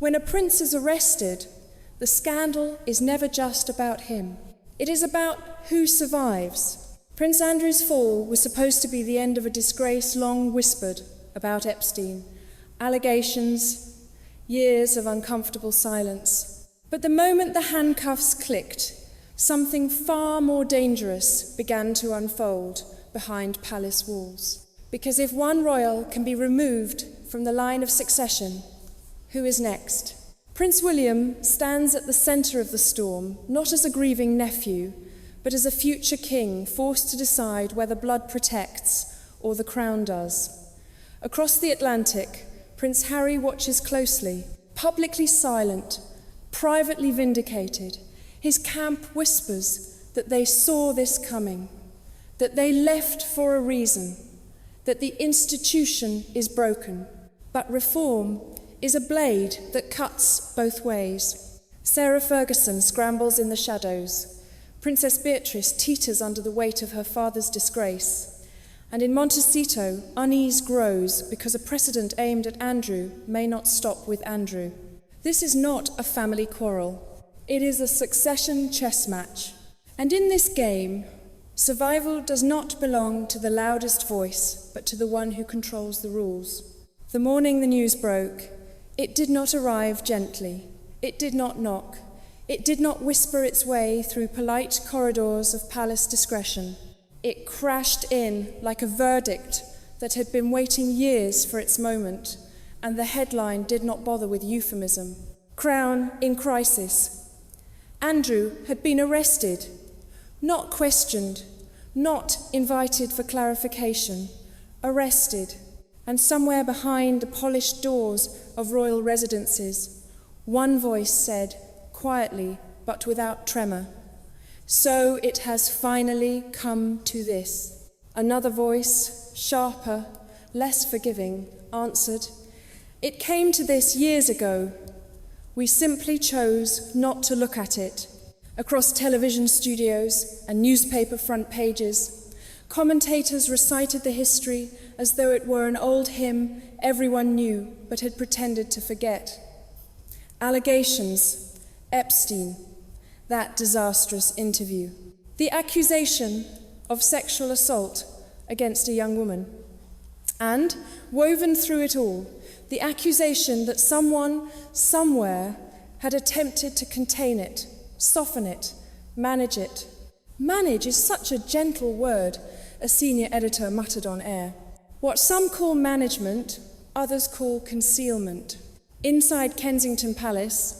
When a prince is arrested, the scandal is never just about him. It is about who survives. Prince Andrew's fall was supposed to be the end of a disgrace long whispered about Epstein, allegations, years of uncomfortable silence. But the moment the handcuffs clicked, something far more dangerous began to unfold behind palace walls. Because if one royal can be removed from the line of succession, who is next? Prince William stands at the centre of the storm, not as a grieving nephew, but as a future king forced to decide whether blood protects or the crown does. Across the Atlantic, Prince Harry watches closely, publicly silent, privately vindicated. His camp whispers that they saw this coming, that they left for a reason, that the institution is broken. But reform is a blade that cuts both ways. Sarah Ferguson scrambles in the shadows. Princess Beatrice teeters under the weight of her father's disgrace. And in Montecito, unease grows because a precedent aimed at Andrew may not stop with Andrew. This is not a family quarrel. It is a succession chess match. And in this game, survival does not belong to the loudest voice, but to the one who controls the rules. The morning the news broke, it did not arrive gently. It did not knock. It did not whisper its way through polite corridors of palace discretion. It crashed in like a verdict that had been waiting years for its moment, and the headline did not bother with euphemism. Crown in crisis. Andrew had been arrested, not questioned, not invited for clarification, arrested. And somewhere behind the polished doors of royal residences, one voice said, quietly but without tremor, "So it has finally come to this." Another voice, sharper, less forgiving, answered, "It came to this years ago. We simply chose not to look at it." Across television studios and newspaper front pages, commentators recited the history as though it were an old hymn everyone knew but had pretended to forget. Allegations, Epstein, that disastrous interview. The accusation of sexual assault against a young woman. And, woven through it all, the accusation that someone, somewhere, had attempted to contain it, soften it, manage it. Manage is such a gentle word, a senior editor muttered on air. What some call management, others call concealment. Inside Kensington Palace,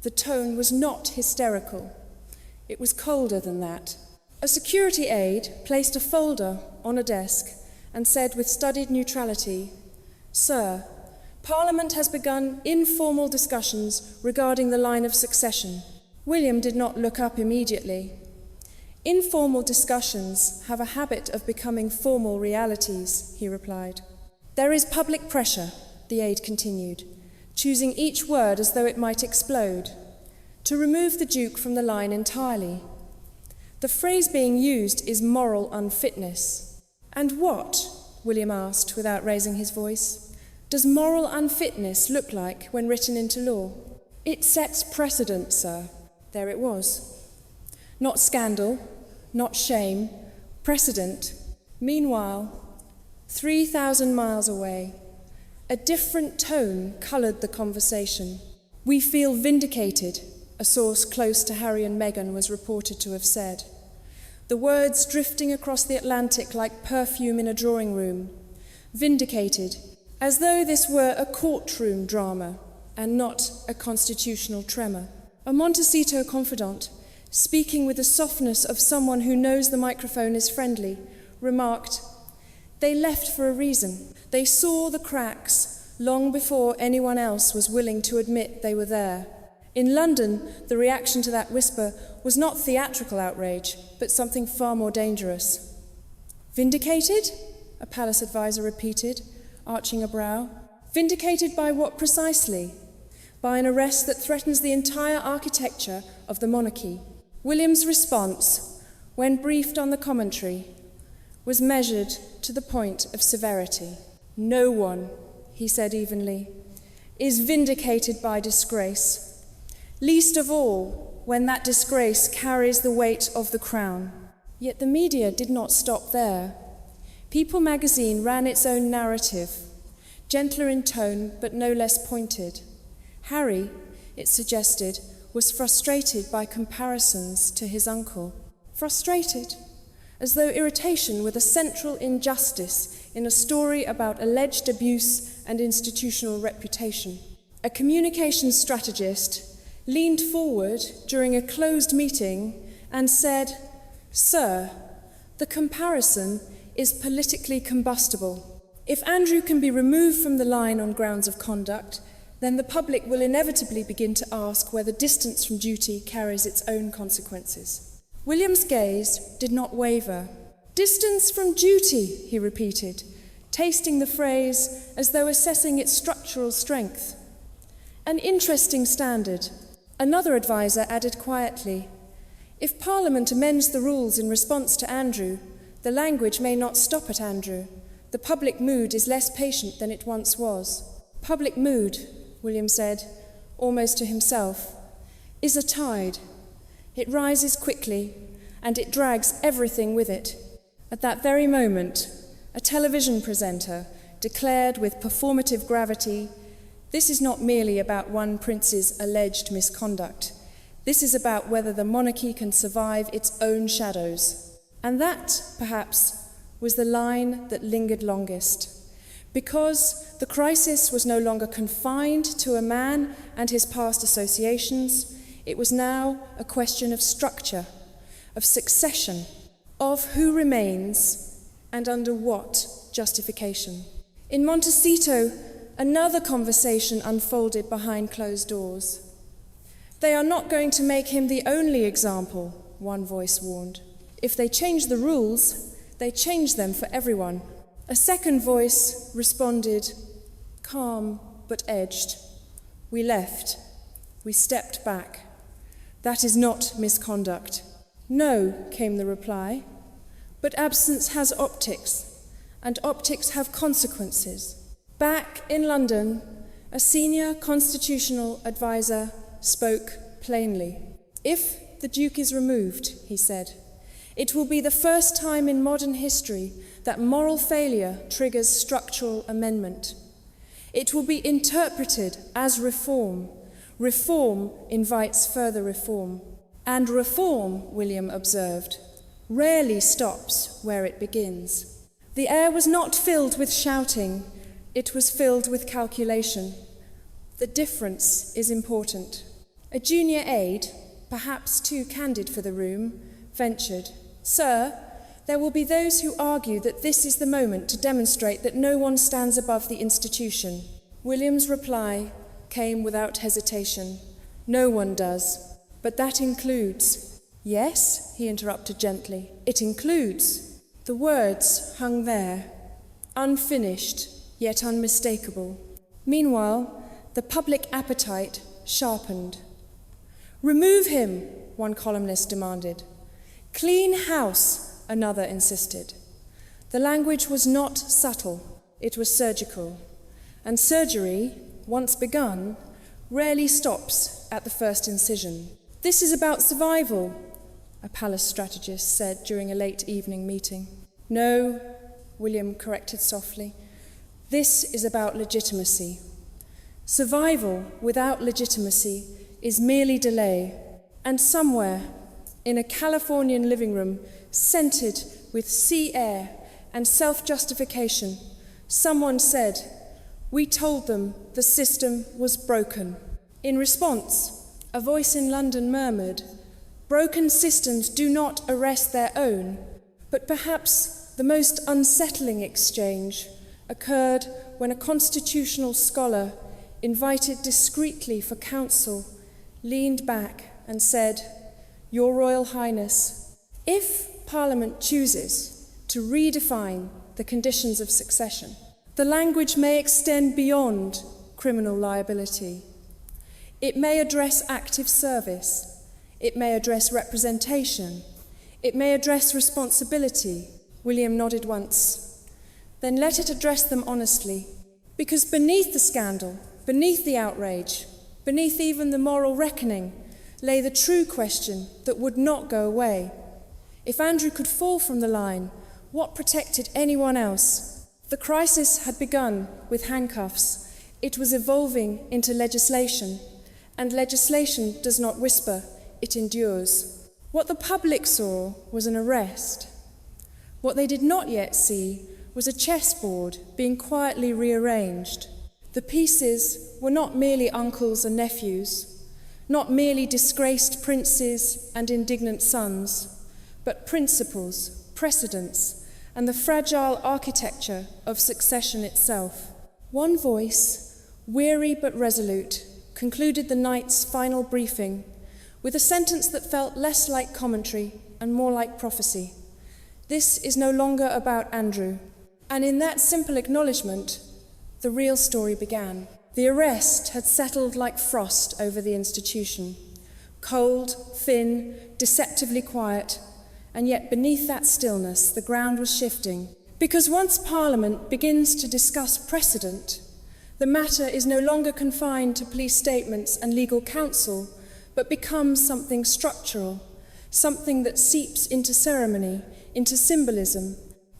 the tone was not hysterical. It was colder than that. A security aide placed a folder on a desk and said with studied neutrality, "Sir, Parliament has begun informal discussions regarding the line of succession." William did not look up immediately. "Informal discussions have a habit of becoming formal realities," he replied. "There is public pressure," the aide continued, choosing each word as though it might explode, "to remove the Duke from the line entirely. The phrase being used is moral unfitness." "And what," William asked without raising his voice, "does moral unfitness look like when written into law?" "It sets precedent, sir." There it was. Not scandal, not shame, precedent. Meanwhile, 3,000 miles away, a different tone coloured the conversation. "We feel vindicated," a source close to Harry and Meghan was reported to have said. The words drifting across the Atlantic like perfume in a drawing room. Vindicated, as though this were a courtroom drama and not a constitutional tremor. A Montecito confidant, speaking with the softness of someone who knows the microphone is friendly, remarked, "They left for a reason. They saw the cracks long before anyone else was willing to admit they were there." In London, the reaction to that whisper was not theatrical outrage, but something far more dangerous. "Vindicated?" a palace advisor repeated, arching a brow. "Vindicated by what precisely?" "By an arrest that threatens the entire architecture of the monarchy." William's response, when briefed on the commentary, was measured to the point of severity. "No one," he said evenly, is vindicated by disgrace, least of all when that disgrace carries the weight of the crown. Yet the media did not stop there. People magazine ran its own narrative, gentler in tone but no less pointed. Harry, it suggested, was frustrated by comparisons to his uncle. Frustrated, as though irritation were the central injustice in a story about alleged abuse and institutional reputation. A communications strategist leaned forward during a closed meeting and said, "Sir, the comparison is politically combustible. If Andrew can be removed from the line on grounds of conduct, then the public will inevitably begin to ask whether distance from duty carries its own consequences." William's gaze did not waver. "Distance from duty," he repeated, tasting the phrase as though assessing its structural strength. "An interesting standard." Another adviser added quietly, "If Parliament amends the rules in response to Andrew, the language may not stop at Andrew. The public mood is less patient than it once was." Public mood, William said, almost to himself, is a tide. It rises quickly, and it drags everything with it. At that very moment, a television presenter declared with performative gravity, "This is not merely about one prince's alleged misconduct. This is about whether the monarchy can survive its own shadows." And that, perhaps, was the line that lingered longest. Because the crisis was no longer confined to a man and his past associations, it was now a question of structure, of succession, of who remains and under what justification. In Montecito, another conversation unfolded behind closed doors. "They are not going to make him the only example," one voice warned. "If they change the rules, they change them for everyone." A second voice responded, calm but edged. "We left. We stepped back. That is not misconduct." "No," came the reply, "but absence has optics, and optics have consequences." Back in London, a senior constitutional advisor spoke plainly. "If the Duke is removed," he said, "it will be the first time in modern history that moral failure triggers structural amendment. It will be interpreted as reform. Reform invites further reform. And reform," William observed, "rarely stops where it begins." The air was not filled with shouting, it was filled with calculation. The difference is important. A junior aide, perhaps too candid for the room, ventured, "Sir, there will be those who argue that this is the moment to demonstrate that no one stands above the institution." William's reply came without hesitation. "No one does. But that includes—" "Yes," he interrupted gently, "it includes." The words hung there, unfinished yet unmistakable. Meanwhile, the public appetite sharpened. "Remove him," one columnist demanded. "Clean house," another insisted. The language was not subtle, it was surgical. And surgery, once begun, rarely stops at the first incision. "This is about survival," a palace strategist said during a late evening meeting. "No," William corrected softly, "this is about legitimacy. Survival without legitimacy is merely delay." And somewhere, in a Californian living room scented with sea air and self-justification, someone said, "We told them the system was broken." In response, a voice in London murmured, "Broken systems do not arrest their own." But perhaps the most unsettling exchange occurred when a constitutional scholar, invited discreetly for counsel, leaned back and said, "Your Royal Highness, if Parliament chooses to redefine the conditions of succession, the language may extend beyond criminal liability. It may address active service. It may address representation. It may address responsibility." William nodded once. "Then let it address them honestly, because beneath the scandal Beneath the outrage, beneath even the moral reckoning, lay the true question that would not go away. If Andrew could fall from the line, what protected anyone else? The crisis had begun with handcuffs. It was evolving into legislation, and legislation does not whisper, it endures. What the public saw was an arrest. What they did not yet see was a chessboard being quietly rearranged. The pieces were not merely uncles and nephews, not merely disgraced princes and indignant sons, but principles, precedents, and the fragile architecture of succession itself. One voice, weary but resolute, concluded the night's final briefing with a sentence that felt less like commentary and more like prophecy. This is no longer about Andrew. And in that simple acknowledgement, the real story began. The arrest had settled like frost over the institution. Cold, thin, deceptively quiet, and yet beneath that stillness, the ground was shifting. Because once Parliament begins to discuss precedent, the matter is no longer confined to police statements and legal counsel, but becomes something structural, something that seeps into ceremony, into symbolism,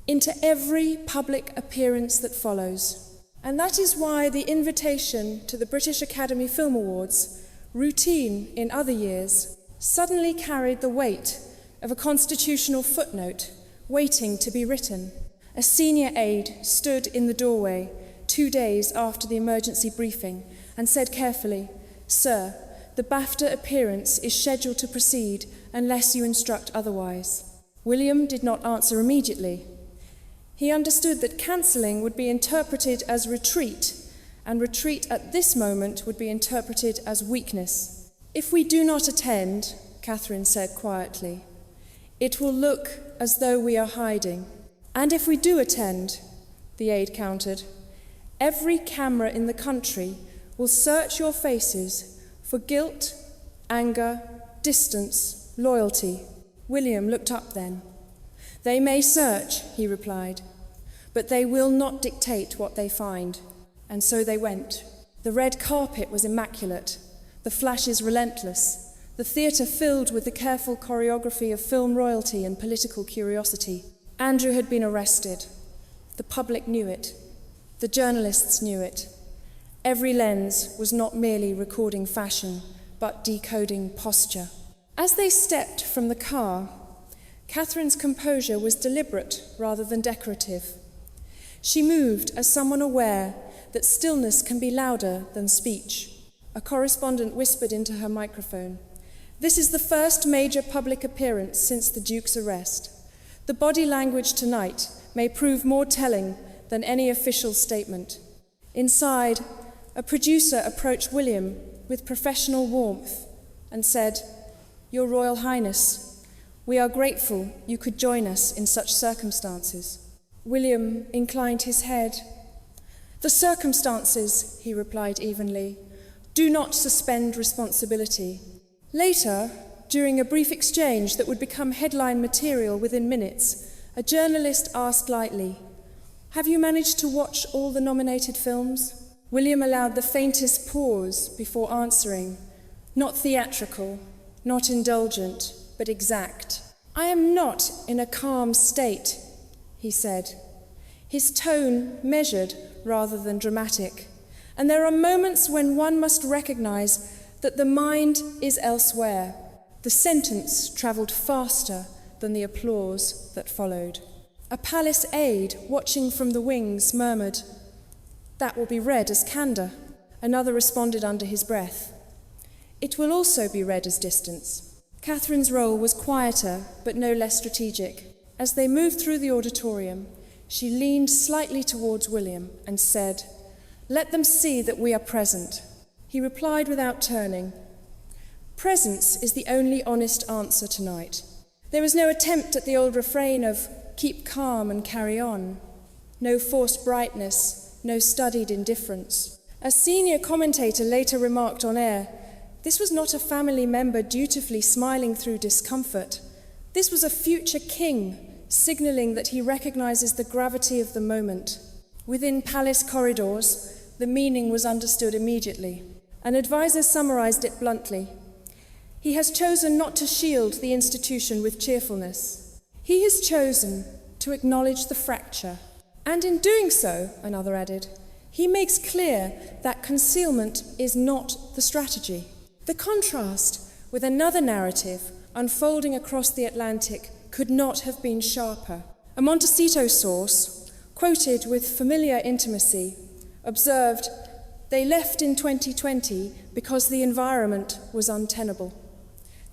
into every public appearance that follows. And that is why the invitation to the British Academy Film Awards, routine in other years, suddenly carried the weight of a constitutional footnote waiting to be written. A senior aide stood in the doorway 2 days after the emergency briefing and said carefully, "Sir, the BAFTA appearance is scheduled to proceed unless you instruct otherwise." William did not answer immediately. He understood that cancelling would be interpreted as retreat, and retreat at this moment would be interpreted as weakness. "If we do not attend," Catherine said quietly, "it will look as though we are hiding. And if we do attend," the aide countered, "every camera in the country will search your faces for guilt, anger, distance, loyalty." William looked up then. "They may search," he replied, "but they will not dictate what they find." And so they went. The red carpet was immaculate, the flashes relentless, the theatre filled with the careful choreography of film royalty and political curiosity. Andrew had been arrested. The public knew it. The journalists knew it. Every lens was not merely recording fashion, but decoding posture. As they stepped from the car, Catherine's composure was deliberate rather than decorative. She moved as someone aware that stillness can be louder than speech. A correspondent whispered into her microphone, "This is the first major public appearance since the Duke's arrest. The body language tonight may prove more telling than any official statement." Inside, a producer approached William with professional warmth and said, "Your Royal Highness, we are grateful you could join us in such circumstances." William inclined his head. "The circumstances," he replied evenly, "do not suspend responsibility." Later, during a brief exchange that would become headline material within minutes, a journalist asked lightly, "Have you managed to watch all the nominated films?" William allowed the faintest pause before answering, not theatrical, not indulgent, but exact. "I am not in a calm state," he said, his tone measured rather than dramatic. And there are moments when one must recognize that the mind is elsewhere. The sentence travelled faster than the applause that followed. A palace aide watching from the wings murmured, "That will be read as candour." Another responded under his breath, "It will also be read as distance." Catherine's role was quieter, but no less strategic. As they moved through the auditorium, she leaned slightly towards William and said, "Let them see that we are present." He replied without turning, "Presence is the only honest answer tonight." There was no attempt at the old refrain of "keep calm and carry on," no forced brightness, no studied indifference. A senior commentator later remarked on air, "This was not a family member dutifully smiling through discomfort. This was a future king signalling that he recognizes the gravity of the moment." Within palace corridors, the meaning was understood immediately. An advisor summarized it bluntly. He has chosen not to shield the institution with cheerfulness. He has chosen to acknowledge the fracture. And in doing so, another added, he makes clear that concealment is not the strategy. The contrast with another narrative unfolding across the Atlantic could not have been sharper. A Montecito source, quoted with familiar intimacy, observed, "They left in 2020 because the environment was untenable.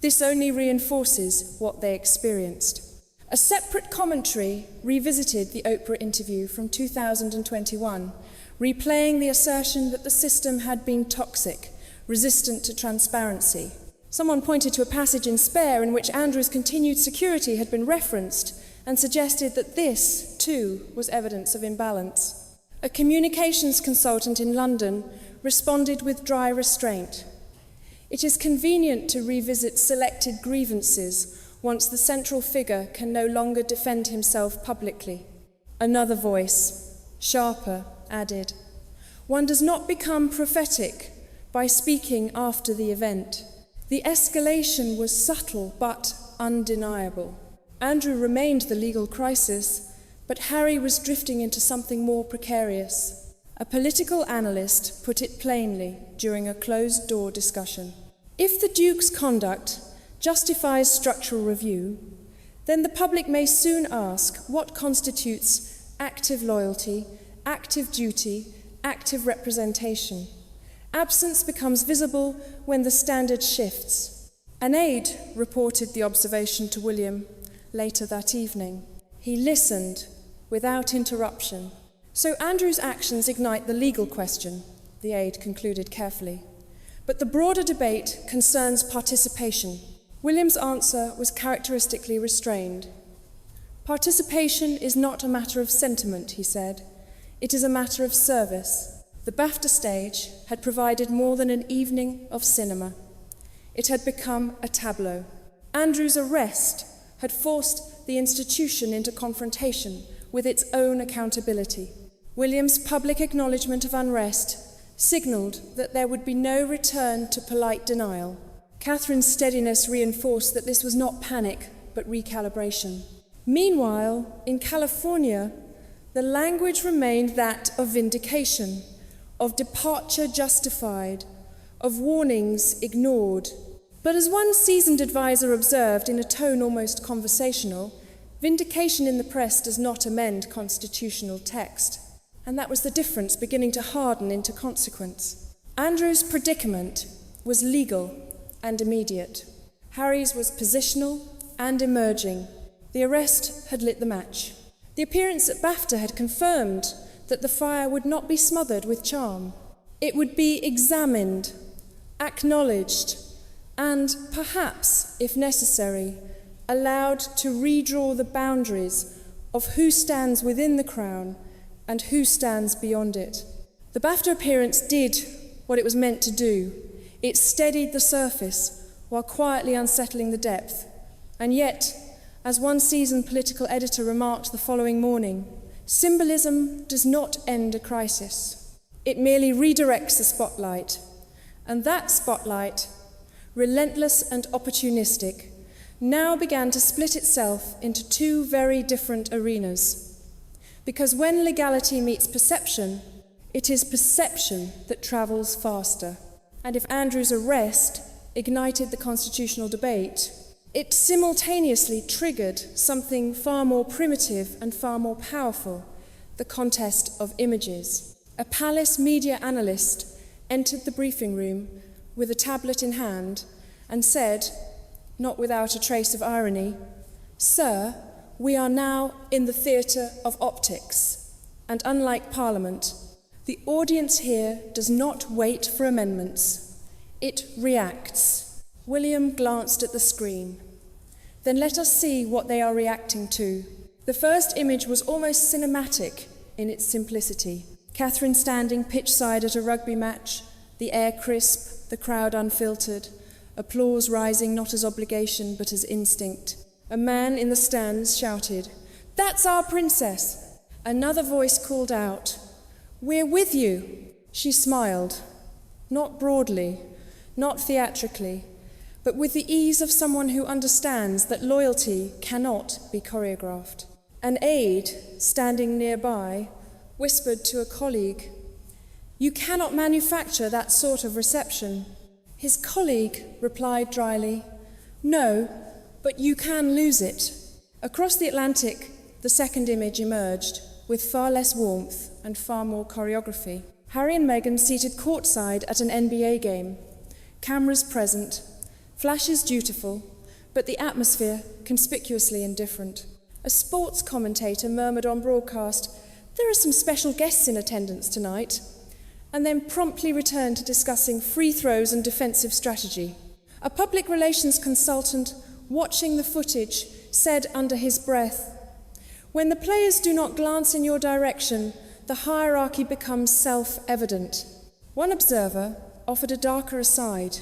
This only reinforces what they experienced." A separate commentary revisited the Oprah interview from 2021, replaying the assertion that the system had been toxic, resistant to transparency. Someone pointed to a passage in Spare in which Andrew's continued security had been referenced and suggested that this, too, was evidence of imbalance. A communications consultant in London responded with dry restraint. It is convenient to revisit selected grievances once the central figure can no longer defend himself publicly. Another voice, sharper, added, "One does not become prophetic by speaking after the event. The escalation was subtle but undeniable. Andrew remained the legal crisis, but Harry was drifting into something more precarious." A political analyst put it plainly during a closed-door discussion. If the Duke's conduct justifies structural review, then the public may soon ask what constitutes active loyalty, active duty, active representation. Absence becomes visible when the standard shifts. An aide reported the observation to William later that evening. He listened without interruption. "So Andrew's actions ignite the legal question," the aide concluded carefully. "But the broader debate concerns participation." William's answer was characteristically restrained. "Participation is not a matter of sentiment," he said. "It is a matter of service." The BAFTA stage had provided more than an evening of cinema. It had become a tableau. Andrew's arrest had forced the institution into confrontation with its own accountability. William's public acknowledgement of unrest signalled that there would be no return to polite denial. Catherine's steadiness reinforced that this was not panic, but recalibration. Meanwhile, in California, the language remained that of vindication, of departure justified, of warnings ignored. But as one seasoned advisor observed in a tone almost conversational, vindication in the press does not amend constitutional text. And that was the difference beginning to harden into consequence. Andrew's predicament was legal and immediate. Harry's was positional and emerging. The arrest had lit the match. The appearance at BAFTA had confirmed that the fire would not be smothered with charm. It would be examined, acknowledged, and perhaps, if necessary, allowed to redraw the boundaries of who stands within the crown and who stands beyond it. The BAFTA appearance did what it was meant to do. It steadied the surface while quietly unsettling the depth. And yet, as one seasoned political editor remarked the following morning, symbolism does not end a crisis. It merely redirects the spotlight. And that spotlight, relentless and opportunistic, now began to split itself into two very different arenas. Because when legality meets perception, it is perception that travels faster. And if Andrew's arrest ignited the constitutional debate, it simultaneously triggered something far more primitive and far more powerful, the contest of images. A palace media analyst entered the briefing room with a tablet in hand and said, not without a trace of irony, "Sir, we are now in the theatre of optics, and unlike Parliament, the audience here does not wait for amendments. It reacts." William glanced at the screen. "Then let us see what they are reacting to." The first image was almost cinematic in its simplicity. Catherine standing pitch-side at a rugby match, the air crisp, the crowd unfiltered, applause rising not as obligation but as instinct. A man in the stands shouted, "That's our princess!" Another voice called out, "We're with you!" She smiled, not broadly, not theatrically, but with the ease of someone who understands that loyalty cannot be choreographed. An aide, standing nearby, whispered to a colleague, "You cannot manufacture that sort of reception." His colleague replied dryly, "No, but you can lose it." Across the Atlantic, the second image emerged, with far less warmth and far more choreography. Harry and Meghan seated courtside at an NBA game, cameras present, flashes dutiful, but the atmosphere conspicuously indifferent. A sports commentator murmured on broadcast, "There are some special guests in attendance tonight," and then promptly returned to discussing free throws and defensive strategy. A public relations consultant, watching the footage, said under his breath, "When the players do not glance in your direction, the hierarchy becomes self-evident." One observer offered a darker aside.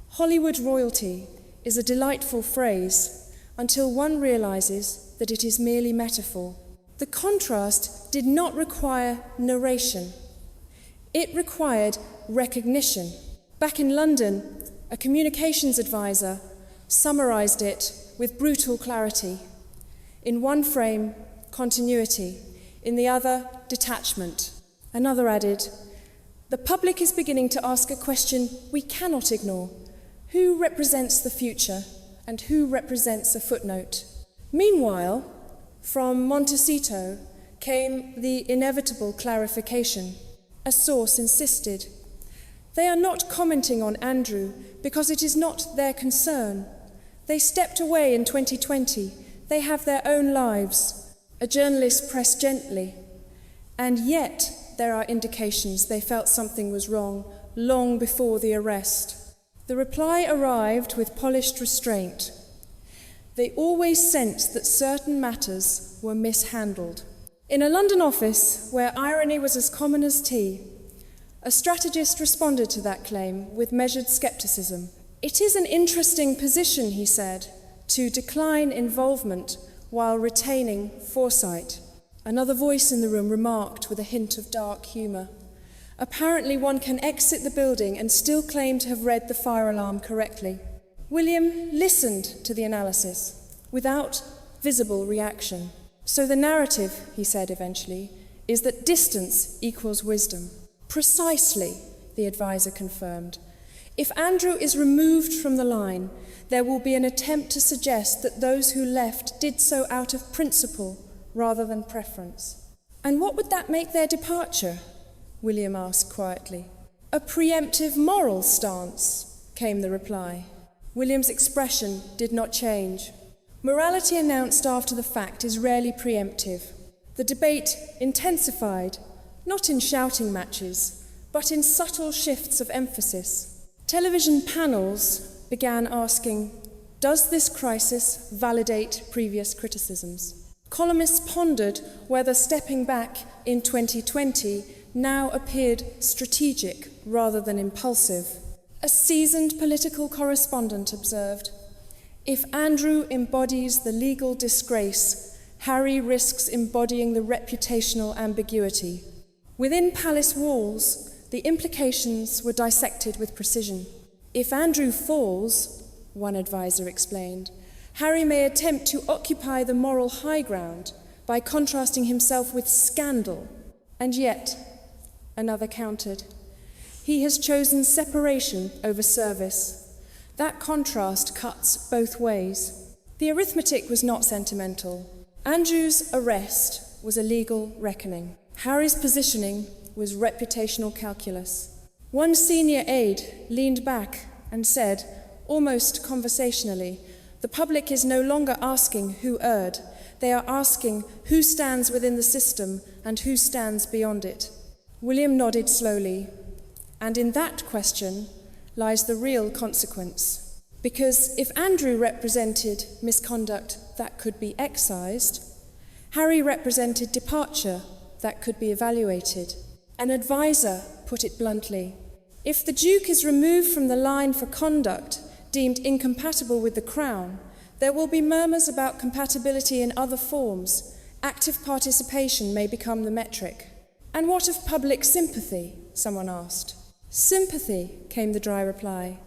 Hollywood royalty is a delightful phrase until one realizes that it is merely metaphor. The contrast did not require narration. It required recognition. Back in London, a communications advisor summarized it with brutal clarity. In one frame, continuity. In the other, detachment. Another added, "The public is beginning to ask a question we cannot ignore. Who represents the future and who represents a footnote?" Meanwhile, from Montecito came the inevitable clarification. A source insisted, "They are not commenting on Andrew because it is not their concern. They stepped away in 2020. They have their own lives." A journalist pressed gently, "And yet there are indications they felt something was wrong long before the arrest." The reply arrived with polished restraint. They always sensed that certain matters were mishandled. In a London office where irony was as common as tea, a strategist responded to that claim with measured skepticism. "It is an interesting position," he said, "to decline involvement while retaining foresight." Another voice in the room remarked with a hint of dark humour, "Apparently one can exit the building and still claim to have read the fire alarm correctly." William listened to the analysis without visible reaction. "So the narrative," he said eventually, "is that distance equals wisdom." "Precisely," the advisor confirmed. "If Andrew is removed from the line, there will be an attempt to suggest that those who left did so out of principle rather than preference." "And what would that make their departure?" William asked quietly. "A preemptive moral stance," came the reply. William's expression did not change. Morality announced after the fact is rarely preemptive. The debate intensified, not in shouting matches, but in subtle shifts of emphasis. Television panels began asking, "Does this crisis validate previous criticisms?" Columnists pondered whether stepping back in 2020 now appeared strategic rather than impulsive. A seasoned political correspondent observed, "If Andrew embodies the legal disgrace, Harry risks embodying the reputational ambiguity." Within palace walls, the implications were dissected with precision. "If Andrew falls," one advisor explained, "Harry may attempt to occupy the moral high ground by contrasting himself with scandal." And yet, another countered, "He has chosen separation over service. That contrast cuts both ways." The arithmetic was not sentimental. Andrew's arrest was a legal reckoning. Harry's positioning was reputational calculus. One senior aide leaned back and said, almost conversationally, "The public is no longer asking who erred. They are asking who stands within the system and who stands beyond it." William nodded slowly. "And in that question lies the real consequence. Because if Andrew represented misconduct that could be excised, Harry represented departure that could be evaluated." An advisor put it bluntly, "If the Duke is removed from the line for conduct deemed incompatible with the Crown, there will be murmurs about compatibility in other forms. Active participation may become the metric." And what of public sympathy? someone asked. Sympathy, came the dry reply,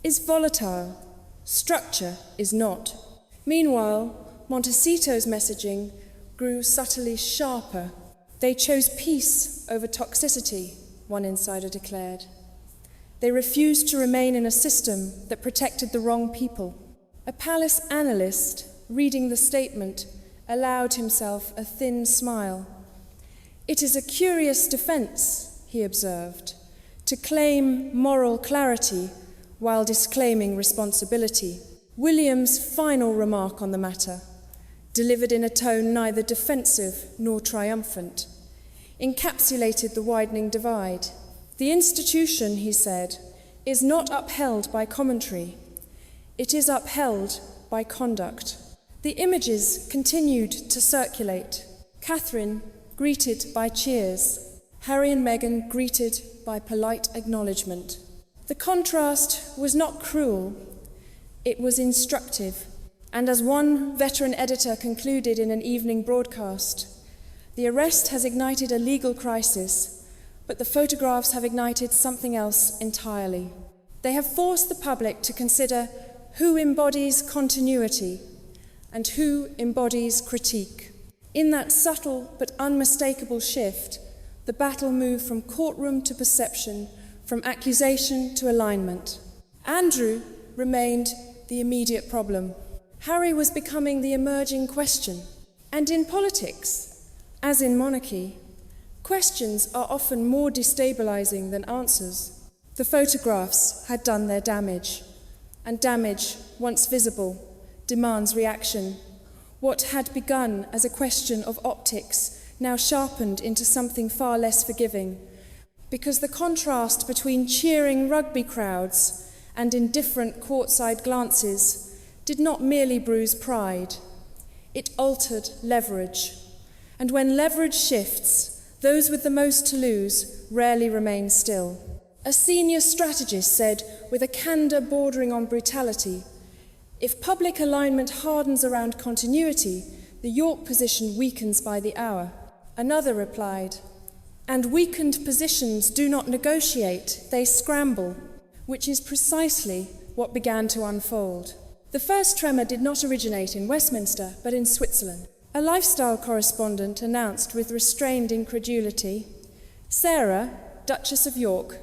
is volatile. Structure is not. Meanwhile, Montecito's messaging grew subtly sharper. They chose peace over toxicity, one insider declared. They refused to remain in a system that protected the wrong people. A palace analyst, reading the statement, allowed himself a thin smile. It is a curious defense, he observed, to claim moral clarity while disclaiming responsibility. William's final remark on the matter, delivered in a tone neither defensive nor triumphant, encapsulated the widening divide. The institution, he said, is not upheld by commentary. It is upheld by conduct. The images continued to circulate. Catherine greeted by cheers. Harry and Meghan greeted by polite acknowledgement. The contrast was not cruel. It was instructive. And as one veteran editor concluded in an evening broadcast, the arrest has ignited a legal crisis, but the photographs have ignited something else entirely. They have forced the public to consider who embodies continuity and who embodies critique. In that subtle but unmistakable shift, the battle moved from courtroom to perception, from accusation to alignment. Andrew remained the immediate problem. Harry was becoming the emerging question. And in politics, as in monarchy, questions are often more destabilizing than answers. The photographs had done their damage, and damage, once visible, demands reaction. What had begun as a question of optics now sharpened into something far less forgiving, because the contrast between cheering rugby crowds and indifferent courtside glances did not merely bruise pride, it altered leverage. And when leverage shifts, those with the most to lose rarely remain still. A senior strategist said, with a candour bordering on brutality, if public alignment hardens around continuity, the York position weakens by the hour. Another replied, and weakened positions do not negotiate, they scramble, which is precisely what began to unfold. The first tremor did not originate in Westminster, but in Switzerland. A lifestyle correspondent announced with restrained incredulity, Sarah, Duchess of York,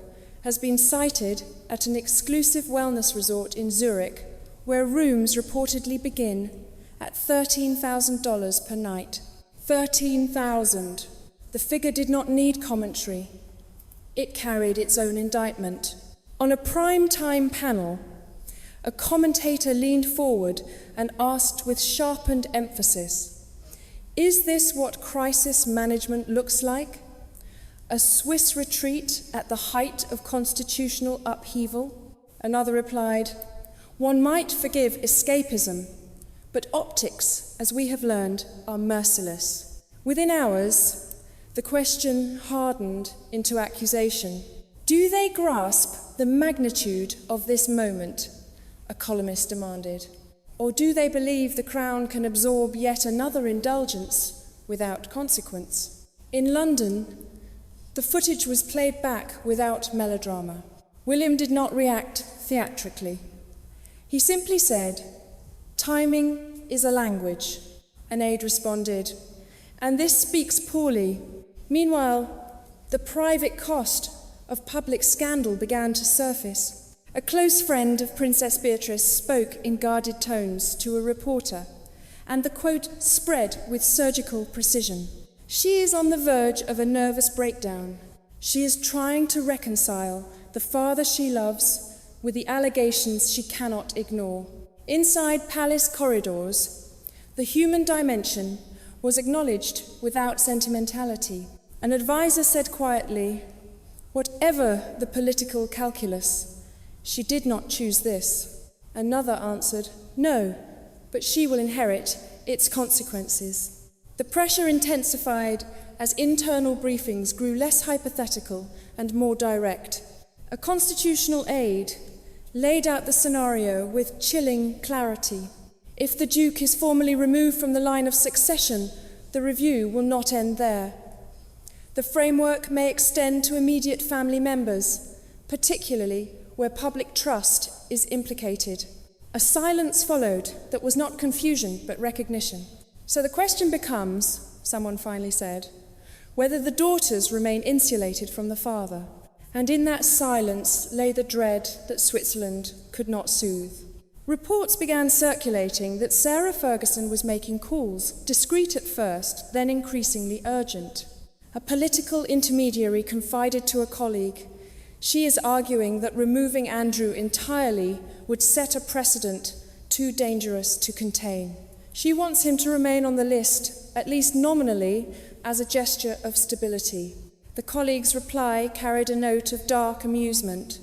has been sighted at an exclusive wellness resort in Zurich, where rooms reportedly begin at $13,000 per night. 13,000. The figure did not need commentary. It carried its own indictment. On a prime-time panel, a commentator leaned forward and asked with sharpened emphasis, is this what crisis management looks like? A Swiss retreat at the height of constitutional upheaval? Another replied, one might forgive escapism, but optics, as we have learned, are merciless. Within hours, the question hardened into accusation. Do they grasp the magnitude of this moment? A columnist demanded. Or do they believe the Crown can absorb yet another indulgence without consequence? In London, the footage was played back without melodrama. William did not react theatrically. He simply said, timing is a language. An aide responded, and this speaks poorly. Meanwhile, the private cost of public scandal began to surface. A close friend of Princess Beatrice spoke in guarded tones to a reporter, and the quote spread with surgical precision. She is on the verge of a nervous breakdown. She is trying to reconcile the father she loves with the allegations she cannot ignore. Inside palace corridors, the human dimension was acknowledged without sentimentality. An advisor said quietly, whatever the political calculus, she did not choose this. Another answered, no, but she will inherit its consequences. The pressure intensified as internal briefings grew less hypothetical and more direct. A constitutional aide laid out the scenario with chilling clarity. If the Duke is formally removed from the line of succession, the review will not end there. The framework may extend to immediate family members, particularly where public trust is implicated. A silence followed that was not confusion but recognition. So the question becomes, someone finally said, whether the daughters remain insulated from the father. And in that silence lay the dread that Switzerland could not soothe. Reports began circulating that Sarah Ferguson was making calls, discreet at first, then increasingly urgent. A political intermediary confided to a colleague, "She is arguing that removing Andrew entirely would set a precedent too dangerous to contain. She wants him to remain on the list, at least nominally, as a gesture of stability." The colleague's reply carried a note of dark amusement.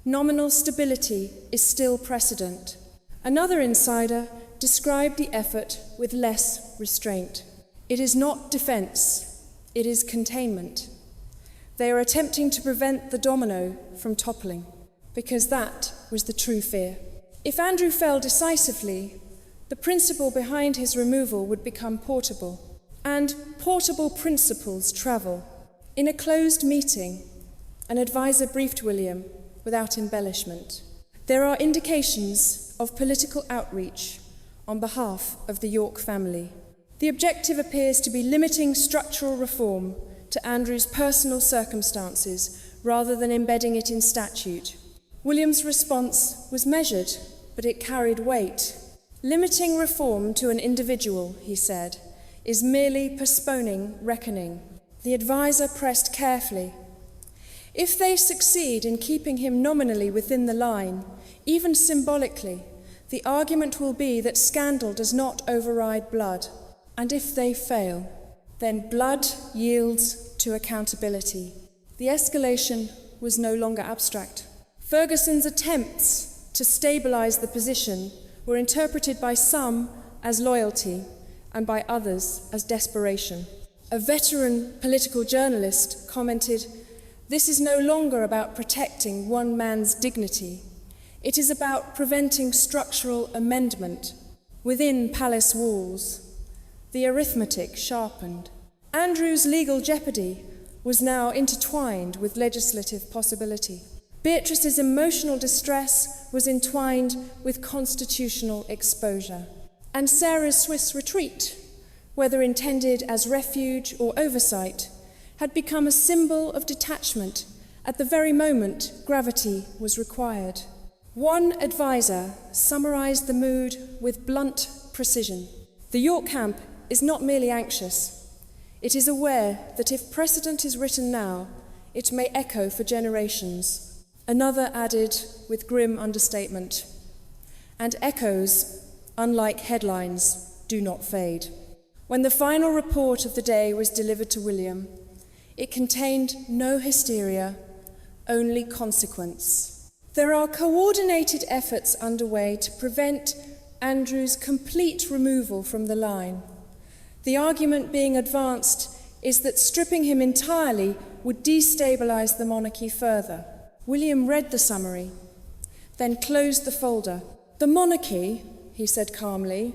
Nominal stability is still precedent. Another insider described the effort with less restraint. It is not defense, it is containment. They are attempting to prevent the domino from toppling, because that was the true fear. If Andrew fell decisively, the principle behind his removal would become portable, and portable principles travel. In a closed meeting, an advisor briefed William without embellishment. There are indications of political outreach on behalf of the York family. The objective appears to be limiting structural reform to Andrew's personal circumstances rather than embedding it in statute. William's response was measured, but it carried weight. Limiting reform to an individual, he said, is merely postponing reckoning. The advisor pressed carefully. If they succeed in keeping him nominally within the line, even symbolically, the argument will be that scandal does not override blood. And if they fail, then blood yields to accountability. The escalation was no longer abstract. Ferguson's attempts to stabilize the position were interpreted by some as loyalty and by others as desperation. A veteran political journalist commented, "This is no longer about protecting one man's dignity. It is about preventing structural amendment within palace walls." The arithmetic sharpened. Andrew's legal jeopardy was now intertwined with legislative possibility. Beatrice's emotional distress was entwined with constitutional exposure. And Sarah's Swiss retreat, whether intended as refuge or oversight, had become a symbol of detachment at the very moment gravity was required. One advisor summarized the mood with blunt precision. The York camp is not merely anxious. It is aware that if precedent is written now, it may echo for generations. Another added with grim understatement, "And echoes, unlike headlines, do not fade." When the final report of the day was delivered to William, it contained no hysteria, only consequence. There are coordinated efforts underway to prevent Andrew's complete removal from the line. The argument being advanced is that stripping him entirely would destabilize the monarchy further. William read the summary, then closed the folder. "The monarchy," he said calmly,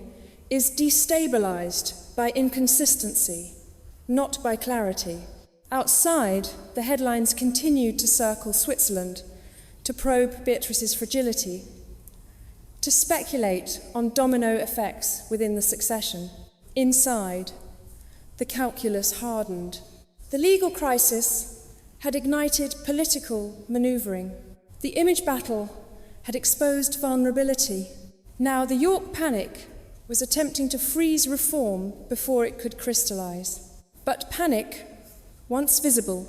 "is destabilized by inconsistency, not by clarity." Outside, the headlines continued to circle Switzerland, to probe Beatrice's fragility, to speculate on domino effects within the succession. Inside, the calculus hardened. The legal crisis had ignited political manoeuvring. The image battle had exposed vulnerability. Now the York panic was attempting to freeze reform before it could crystallize. But panic, once visible,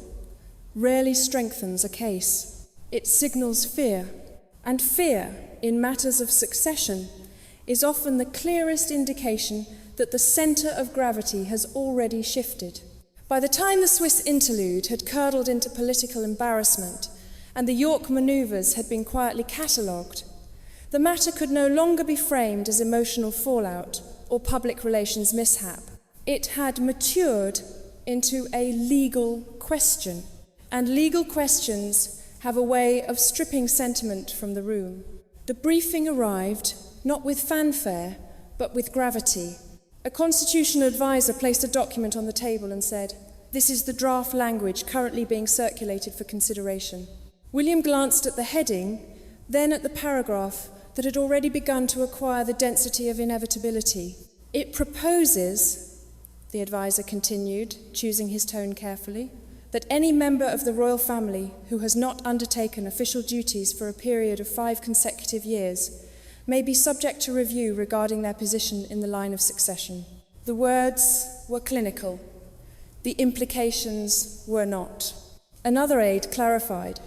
rarely strengthens a case. It signals fear, and fear in matters of succession is often the clearest indication that the center of gravity has already shifted. By the time the Swiss interlude had curdled into political embarrassment and the York manoeuvres had been quietly catalogued, the matter could no longer be framed as emotional fallout or public relations mishap. It had matured into a legal question, and legal questions have a way of stripping sentiment from the room. The briefing arrived, not with fanfare, but with gravity. A constitutional advisor placed a document on the table and said, This is the draft language currently being circulated for consideration. William glanced at the heading, then at the paragraph that had already begun to acquire the density of inevitability. It proposes, the advisor continued, choosing his tone carefully, that any member of the royal family who has not undertaken official duties for a period of 5 consecutive years may be subject to review regarding their position in the line of succession. The words were clinical. The implications were not. Another aide clarified.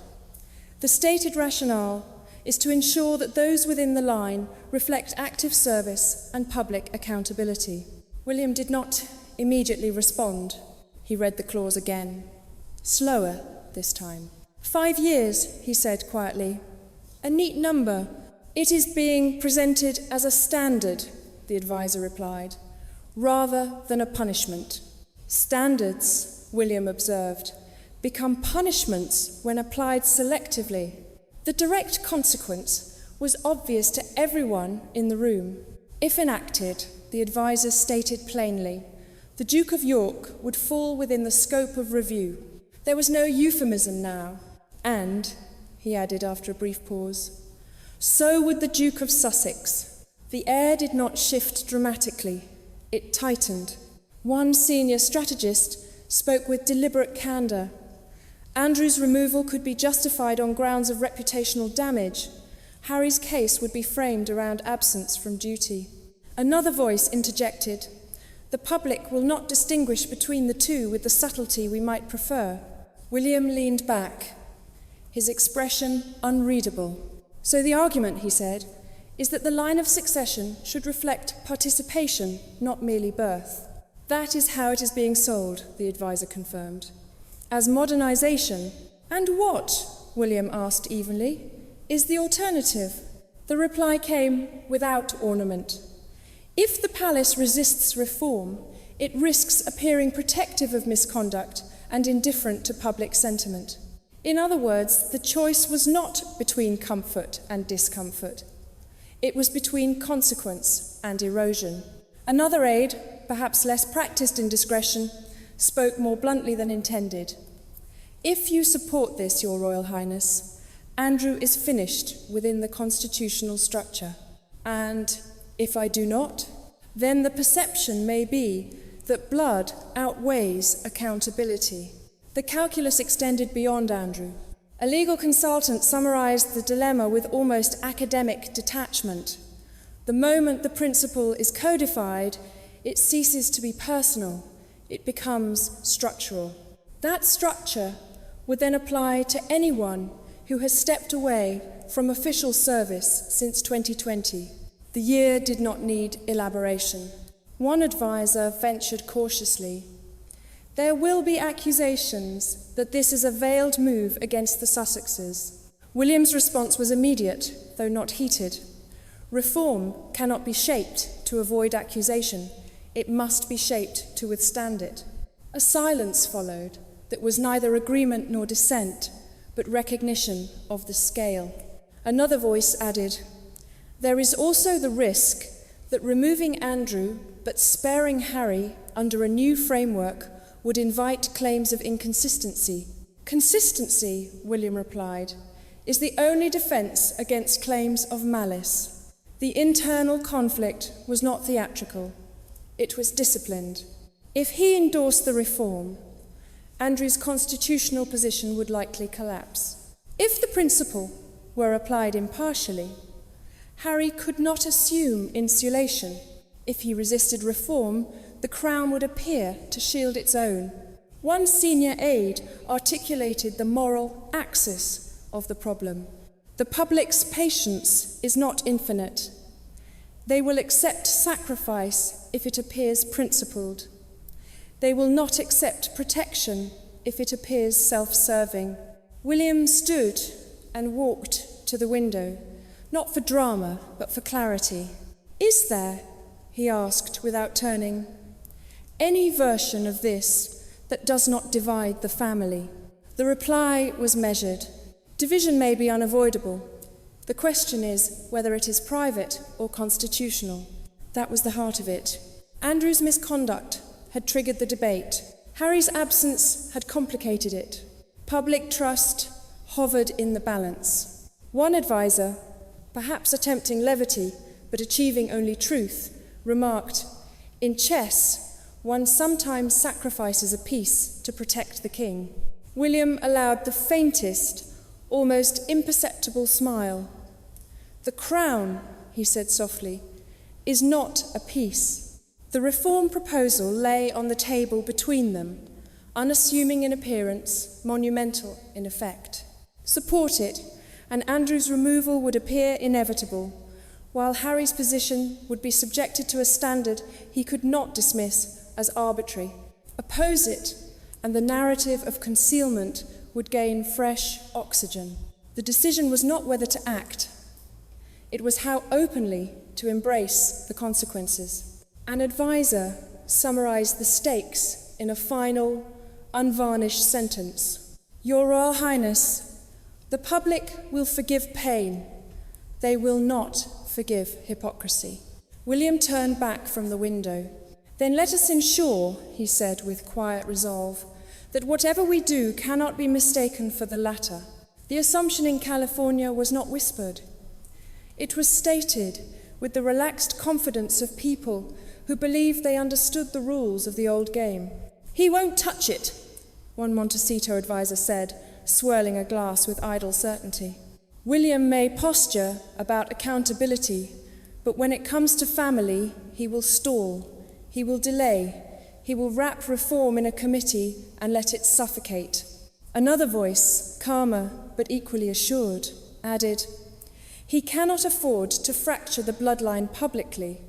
The stated rationale is to ensure that those within the line reflect active service and public accountability. William did not immediately respond. He read the clause again. Slower this time. 5 years, he said quietly. A neat number. It is being presented as a standard, the advisor replied, rather than a punishment. Standards, William observed, become punishments when applied selectively. The direct consequence was obvious to everyone in the room. If enacted, the advisor stated plainly, the Duke of York would fall within the scope of review. There was no euphemism now, and, he added after a brief pause, so would the Duke of Sussex. The air did not shift dramatically, it tightened. One senior strategist spoke with deliberate candour. Andrew's removal could be justified on grounds of reputational damage. Harry's case would be framed around absence from duty. Another voice interjected, the public will not distinguish between the two with the subtlety we might prefer. William leaned back, his expression unreadable. So the argument, he said, is that the line of succession should reflect participation, not merely birth. That is how it is being sold, the advisor confirmed. As modernisation. And what, William asked evenly, is the alternative? The reply came without ornament. If the palace resists reform, it risks appearing protective of misconduct and indifferent to public sentiment. In other words, the choice was not between comfort and discomfort. It was between consequence and erosion. Another aide, perhaps less practiced in discretion, spoke more bluntly than intended. If you support this, Your Royal Highness, Andrew is finished within the constitutional structure. And if I do not, then the perception may be that blood outweighs accountability. The calculus extended beyond Andrew. A legal consultant summarised the dilemma with almost academic detachment. The moment the principle is codified, it ceases to be personal. It becomes structural. That structure would then apply to anyone who has stepped away from official service since 2020. The year did not need elaboration. One advisor ventured cautiously, there will be accusations that this is a veiled move against the Sussexes. William's response was immediate, though not heated. Reform cannot be shaped to avoid accusation. It must be shaped to withstand it. A silence followed that was neither agreement nor dissent, but recognition of the scale. Another voice added, there is also the risk that removing Andrew but sparing Harry under a new framework would invite claims of inconsistency. Consistency, William replied, is the only defence against claims of malice. The internal conflict was not theatrical. It was disciplined. If he endorsed the reform, Andrew's constitutional position would likely collapse. If the principle were applied impartially, Harry could not assume insulation. If he resisted reform, the crown would appear to shield its own. One senior aide articulated the moral axis of the problem. The public's patience is not infinite. They will accept sacrifice if it appears principled. They will not accept protection if it appears self-serving. William stood and walked to the window, not for drama, but for clarity. Is there, he asked without turning, any version of this that does not divide the family? The reply was measured. Division may be unavoidable. The question is whether it is private or constitutional. That was the heart of it. Andrew's misconduct had triggered the debate. Harry's absence had complicated it. Public trust hovered in the balance. One advisor, perhaps attempting levity but achieving only truth, remarked, "In chess, one sometimes sacrifices a piece to protect the king." William allowed the faintest, almost imperceptible smile. "The crown," he said softly, "is not a piece." The reform proposal lay on the table between them, unassuming in appearance, monumental in effect. Support it, and Andrew's removal would appear inevitable, while Harry's position would be subjected to a standard he could not dismiss as arbitrary. Oppose it, and the narrative of concealment would gain fresh oxygen. The decision was not whether to act. It was how openly to embrace the consequences. An advisor summarized the stakes in a final, unvarnished sentence. "Your Royal Highness, the public will forgive pain. They will not forgive hypocrisy." William turned back from the window. "Then let us ensure," he said with quiet resolve, "that whatever we do cannot be mistaken for the latter." The assumption in California was not whispered. It was stated with the relaxed confidence of people who believed they understood the rules of the old game. "He won't touch it," one Montecito advisor said, swirling a glass with idle certainty. "William may posture about accountability, but when it comes to family, he will stall, he will delay, he will wrap reform in a committee and let it suffocate." Another voice, calmer but equally assured, added, "He cannot afford to fracture the bloodline publicly.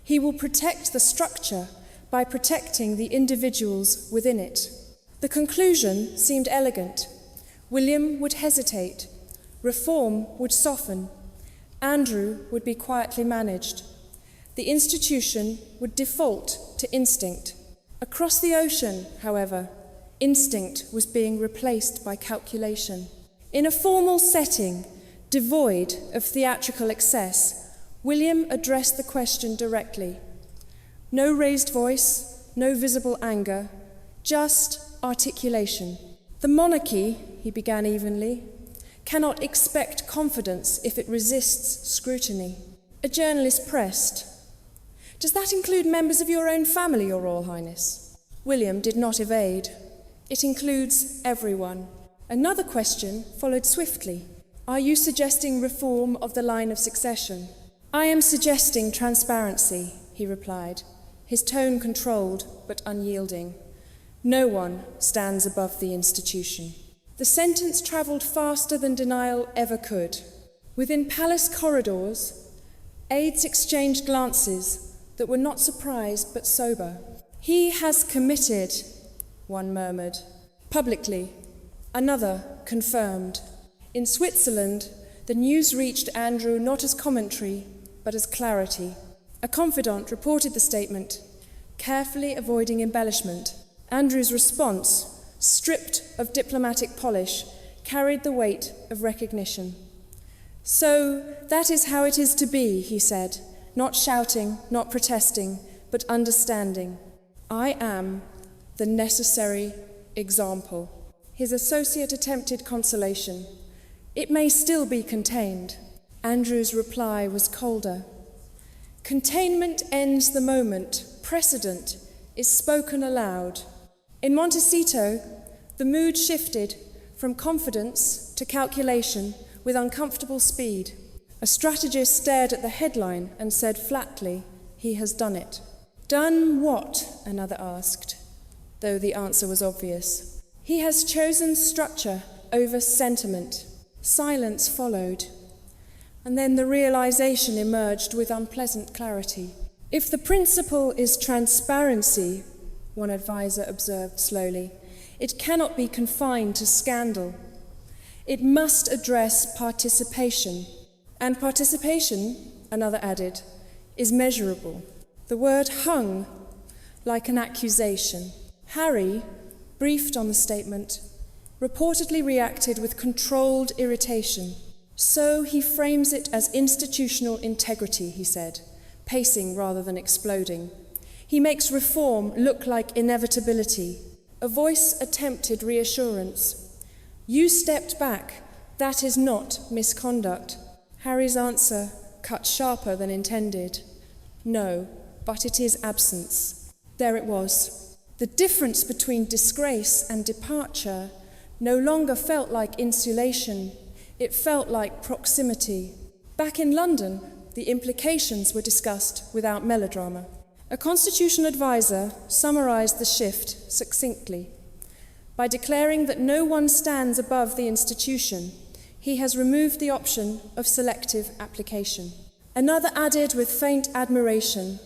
He will protect the structure by protecting the individuals within it." The conclusion seemed elegant. William would hesitate. Reform would soften. Andrew would be quietly managed. The institution would default to instinct. Across the ocean, however, instinct was being replaced by calculation. In a formal setting, devoid of theatrical excess, William addressed the question directly. No raised voice, no visible anger, just articulation. "The monarchy," he began evenly, "cannot expect confidence if it resists scrutiny." A journalist pressed, "Does that include members of your own family, Your Royal Highness?" William did not evade. "It includes everyone." Another question followed swiftly. "Are you suggesting reform of the line of succession?" "I am suggesting transparency," he replied, his tone controlled but unyielding. "No one stands above the institution." The sentence travelled faster than denial ever could. Within palace corridors, aides exchanged glances that were not surprised but sober. "He has committed," one murmured. Publicly, another confirmed. In Switzerland, the news reached Andrew not as commentary, but as clarity. A confidant reported the statement, carefully avoiding embellishment. Andrew's response, stripped of diplomatic polish, carried the weight of recognition. "So that is how it is to be," he said, not shouting, not protesting, but understanding. "I am the necessary example." His associate attempted consolation. "It may still be contained." Andrew's reply was colder. "Containment ends the moment. Precedent is spoken aloud." In Montecito, the mood shifted from confidence to calculation with uncomfortable speed. A strategist stared at the headline and said flatly, "He has done it." "Done what?" another asked, though the answer was obvious. "He has chosen structure over sentiment." Silence followed, and then the realization emerged with unpleasant clarity. "If the principle is transparency," one advisor observed slowly, "it cannot be confined to scandal. It must address participation. And participation," another added, "is measurable." The word hung like an accusation. Harry, briefed on the statement, reportedly reacted with controlled irritation. "So he frames it as institutional integrity," he said, pacing rather than exploding. "He makes reform look like inevitability. A voice attempted reassurance. You stepped back. That is not misconduct. Harry's answer cut sharper than intended. No, but it is absence. There it was. The difference between disgrace and departure no longer felt like insulation. It felt like proximity. Back in London, the implications were discussed without melodrama. A constitutional advisor summarised the shift succinctly. By declaring that no one stands above the institution, he has removed the option of selective application. Another added with faint admiration,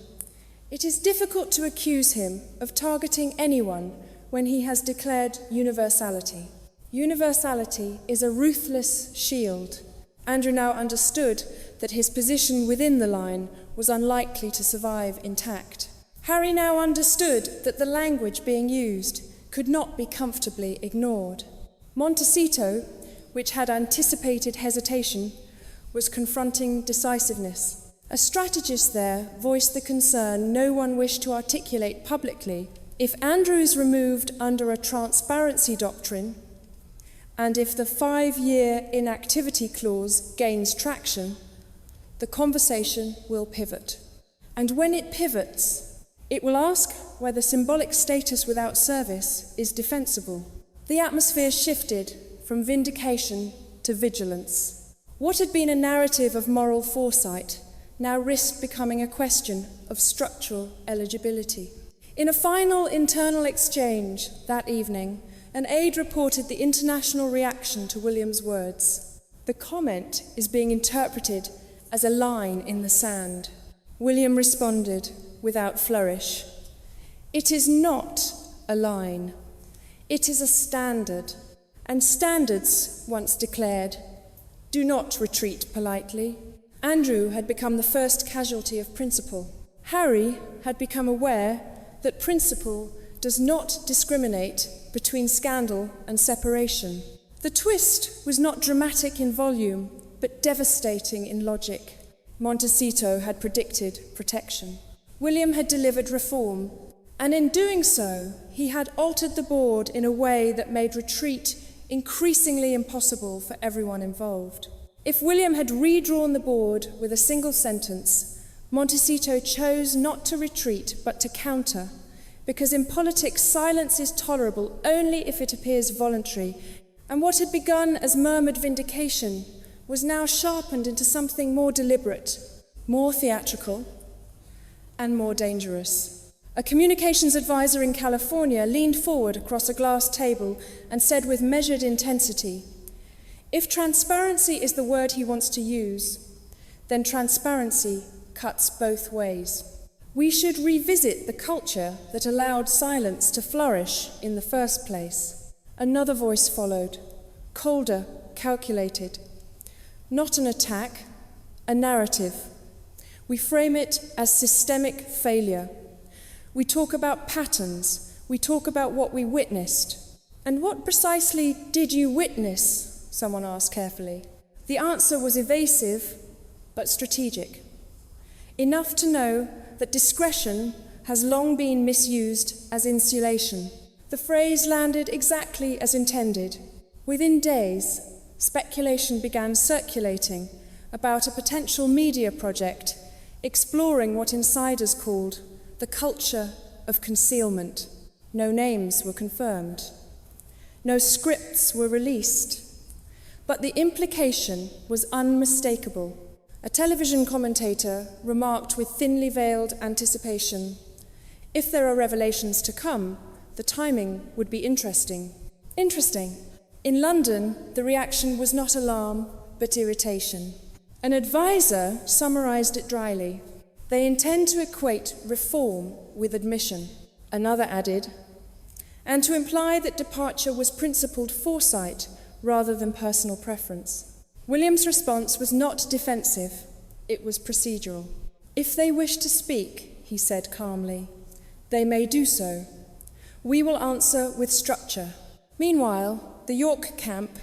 it is difficult to accuse him of targeting anyone when he has declared universality. Universality is a ruthless shield. Andrew now understood that his position within the line was unlikely to survive intact. Harry now understood that the language being used could not be comfortably ignored. Montecito, which had anticipated hesitation, was confronting decisiveness. A strategist there voiced the concern no one wished to articulate publicly. If Andrew is removed under a transparency doctrine, and if the 5-year inactivity clause gains traction, the conversation will pivot. And when it pivots, it will ask whether symbolic status without service is defensible. The atmosphere shifted from vindication to vigilance. What had been a narrative of moral foresight now risked becoming a question of structural eligibility. In a final internal exchange that evening, an aide reported the international reaction to William's words. The comment is being interpreted as a line in the sand. William responded without flourish. It is not a line. It is a standard. And standards, once declared, do not retreat politely. Andrew had become the first casualty of principle. Harry had become aware that principle does not discriminate between scandal and separation. The twist was not dramatic in volume, but devastating in logic. Montecito had predicted protection. William had delivered reform, and in doing so, he had altered the board in a way that made retreat increasingly impossible for everyone involved. If William had redrawn the board with a single sentence, Montecito chose not to retreat but to counter, because in politics silence is tolerable only if it appears voluntary, and what had begun as murmured vindication was now sharpened into something more deliberate, more theatrical, and more dangerous. A communications advisor in California leaned forward across a glass table and said with measured intensity, "If transparency is the word he wants to use, then transparency cuts both ways. We should revisit the culture that allowed silence to flourish in the first place." Another voice followed, colder, calculated. Not an attack, a narrative. We frame it as systemic failure. We talk about patterns. We talk about what we witnessed. "And what precisely did you witness?" someone asked carefully. The answer was evasive, but strategic. Enough to know that discretion has long been misused as insulation. The phrase landed exactly as intended. Within days, speculation began circulating about a potential media project exploring what insiders called the culture of concealment. No names were confirmed. No scripts were released. But the implication was unmistakable. A television commentator remarked with thinly veiled anticipation, "If there are revelations to come, the timing would be interesting." Interesting. In London, the reaction was not alarm, but irritation. An advisor summarised it dryly. "They intend to equate reform with admission." Another added, "and to imply that departure was principled foresight rather than personal preference." William's response was not defensive, it was procedural. "If they wish to speak," he said calmly, "they may do so. We will answer with structure." Meanwhile, the York camp,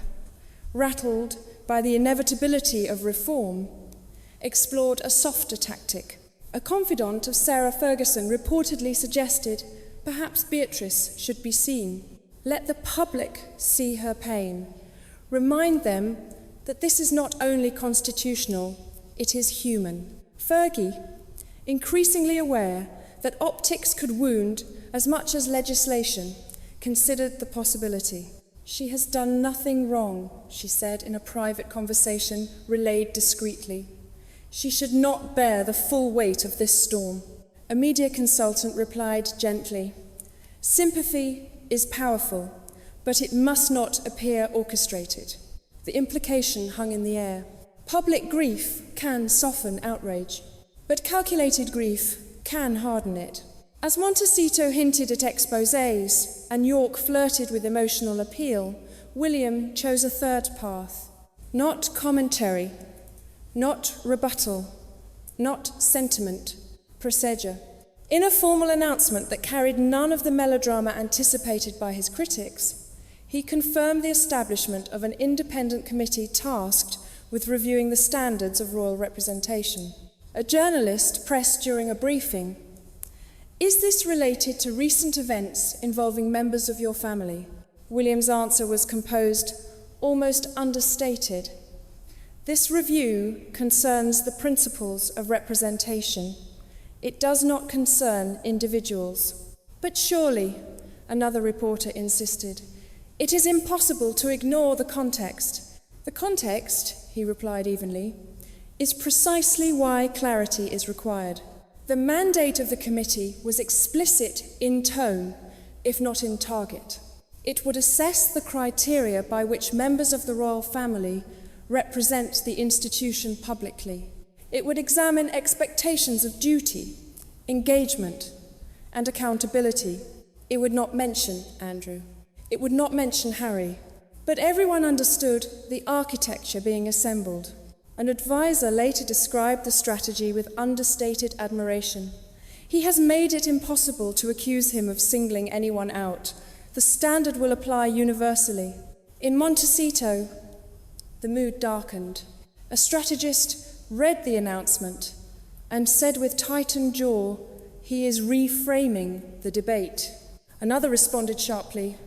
rattled by the inevitability of reform, explored a softer tactic. A confidant of Sarah Ferguson reportedly suggested, Perhaps Beatrice should be seen. Let the public see her pain. Remind them that this is not only constitutional, it is human. Fergie, increasingly aware that optics could wound as much as legislation, considered the possibility. She has done nothing wrong, she said in a private conversation relayed discreetly. She should not bear the full weight of this storm. A media consultant replied gently, "Sympathy is powerful, but it must not appear orchestrated." The implication hung in the air. Public grief can soften outrage, but calculated grief can harden it. As Montecito hinted at exposés and Yorke flirted with emotional appeal, William chose a third path. Not commentary, not rebuttal, not sentiment, procedure. In a formal announcement that carried none of the melodrama anticipated by his critics, he confirmed the establishment of an independent committee tasked with reviewing the standards of royal representation. A journalist pressed during a briefing, "Is this related to recent events involving members of your family?" William's answer was composed, almost understated. "This review concerns the principles of representation. It does not concern individuals." "But surely," another reporter insisted, "it is impossible to ignore the context." "The context," he replied evenly, "is precisely why clarity is required. The mandate of the committee was explicit in tone, if not in target. It would assess the criteria by which members of the royal family represent the institution publicly. It would examine expectations of duty, engagement, and accountability. It would not mention Andrew. It would not mention Harry. But everyone understood the architecture being assembled. An advisor later described the strategy with understated admiration. "He has made it impossible to accuse him of singling anyone out. The standard will apply universally." In Montecito, the mood darkened. A strategist read the announcement and said with tightened jaw, "He is reframing the debate." Another responded sharply,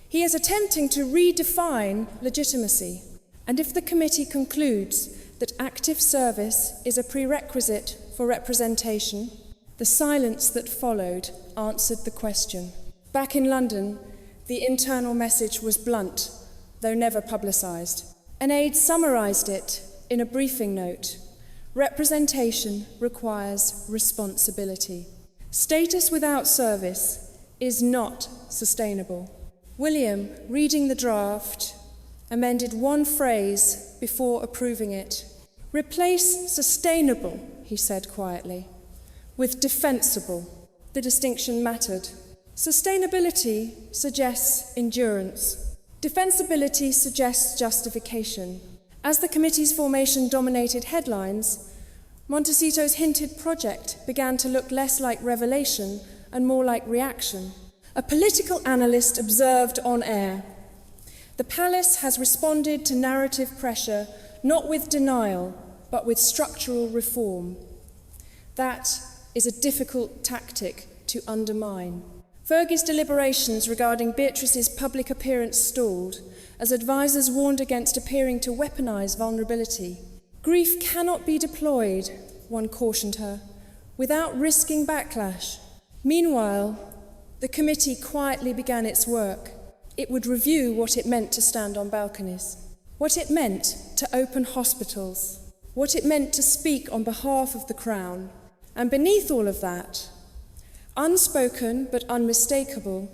"He is attempting to redefine legitimacy. And if the committee concludes that active service is a prerequisite for representation," the silence that followed answered the question. Back in London, the internal message was blunt, though never publicised. An aide summarised it in a briefing note. Representation requires responsibility. Status without service is not sustainable. William, reading the draft, amended one phrase before approving it. "Replace sustainable," he said quietly, "with defensible." The distinction mattered. Sustainability suggests endurance. Defensibility suggests justification. As the committee's formation dominated headlines, Montecito's hinted project began to look less like revelation and more like reaction. A political analyst observed on air, "The palace has responded to narrative pressure not with denial, but with structural reform. That is a difficult tactic to undermine." Fergie's deliberations regarding Beatrice's public appearance stalled as advisers warned against appearing to weaponize vulnerability. "Grief cannot be deployed," one cautioned her, "without risking backlash." Meanwhile, the committee quietly began its work. It would review what it meant to stand on balconies, what it meant to open hospitals, what it meant to speak on behalf of the Crown, and beneath all of that, unspoken but unmistakable,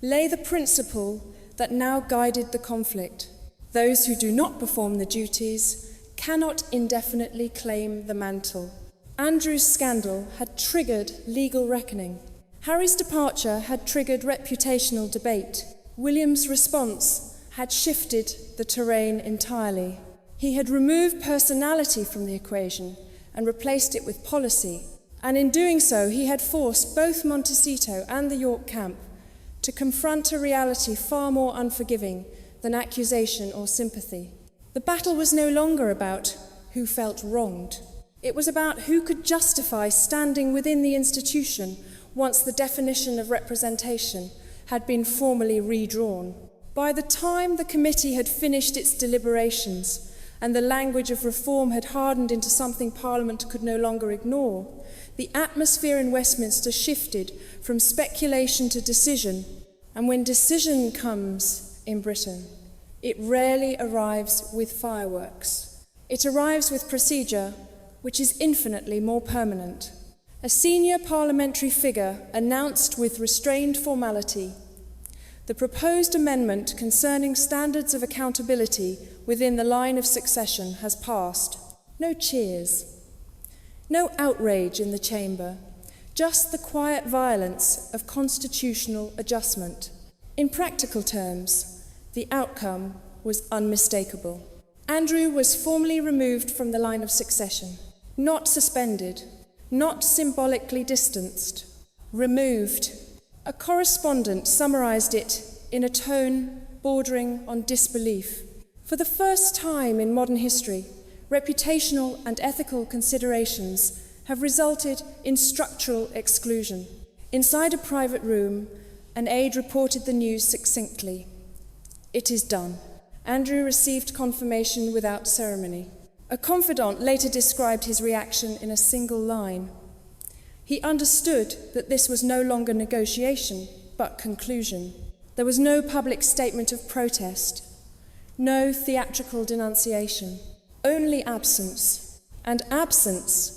lay the principle that now guided the conflict. Those who do not perform the duties cannot indefinitely claim the mantle. Andrew's scandal had triggered legal reckoning. Harry's departure had triggered reputational debate. William's response had shifted the terrain entirely. He had removed personality from the equation and replaced it with policy. And in doing so, he had forced both Montecito and the York camp to confront a reality far more unforgiving than accusation or sympathy. The battle was no longer about who felt wronged. It was about who could justify standing within the institution once the definition of representation had been formally redrawn. By the time the committee had finished its deliberations and the language of reform had hardened into something Parliament could no longer ignore, the atmosphere in Westminster shifted from speculation to decision, and when decision comes in Britain, it rarely arrives with fireworks. It arrives with procedure, which is infinitely more permanent. A senior parliamentary figure announced with restrained formality, "The proposed amendment concerning standards of accountability within the line of succession has passed." No cheers. No outrage in the chamber, just the quiet violence of constitutional adjustment. In practical terms, the outcome was unmistakable. Andrew was formally removed from the line of succession, not suspended, not symbolically distanced, removed. A correspondent summarized it in a tone bordering on disbelief. For the first time in modern history, reputational and ethical considerations have resulted in structural exclusion. Inside a private room, an aide reported the news succinctly. "It is done." Andrew received confirmation without ceremony. A confidant later described his reaction in a single line. He understood that this was no longer negotiation, but conclusion. There was no public statement of protest, no theatrical denunciation, only absence. And absence,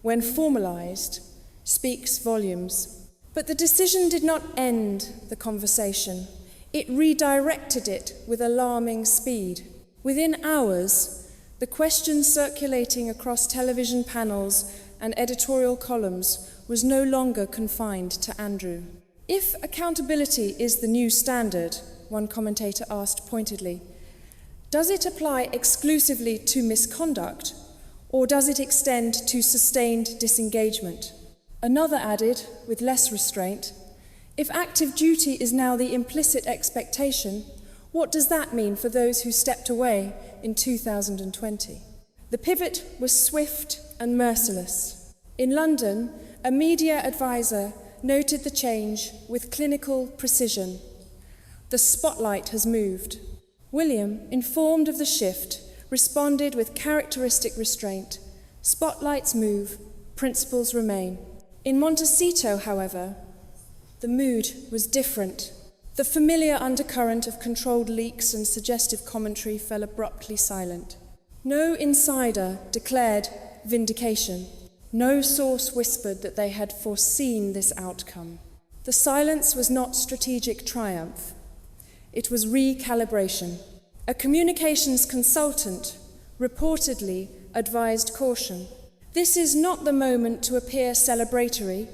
when formalized, speaks volumes. But the decision did not end the conversation. It redirected it with alarming speed. Within hours, the question circulating across television panels and editorial columns was no longer confined to Andrew. If accountability is the new standard, one commentator asked pointedly, does it apply exclusively to misconduct, or does it extend to sustained disengagement? Another added, with less restraint, if active duty is now the implicit expectation, what does that mean for those who stepped away in 2020? The pivot was swift and merciless. In London, a media advisor noted the change with clinical precision. The spotlight has moved. William, informed of the shift, responded with characteristic restraint. Spotlights move, principles remain. In Montecito, however, the mood was different. The familiar undercurrent of controlled leaks and suggestive commentary fell abruptly silent. No insider declared vindication. No source whispered that they had foreseen this outcome. The silence was not strategic triumph. It was recalibration. A communications consultant reportedly advised caution. This is not the moment to appear celebratory.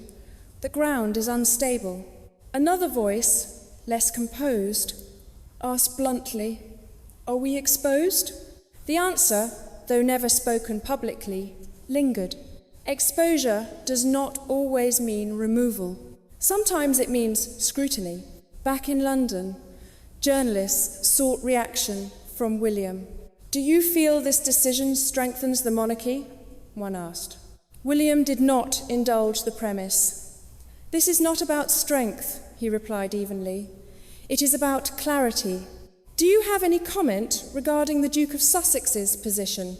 The ground is unstable. Another voice, less composed, asked bluntly, "Are we exposed?" The answer, though never spoken publicly, lingered. Exposure does not always mean removal. Sometimes it means scrutiny. Back in London, journalists sought reaction from William. "Do you feel this decision strengthens the monarchy?" one asked. William did not indulge the premise. "This is not about strength," he replied evenly. "It is about clarity." "Do you have any comment regarding the Duke of Sussex's position?"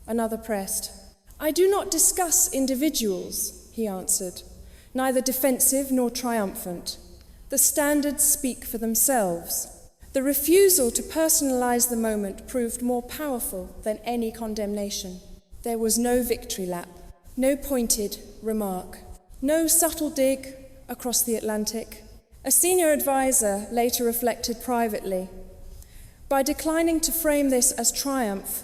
Another pressed. "I do not discuss individuals," he answered, neither defensive nor triumphant. The standards speak for themselves. The refusal to personalize the moment proved more powerful than any condemnation. There was no victory lap, no pointed remark, no subtle dig across the Atlantic. A senior advisor later reflected privately. By declining to frame this as triumph,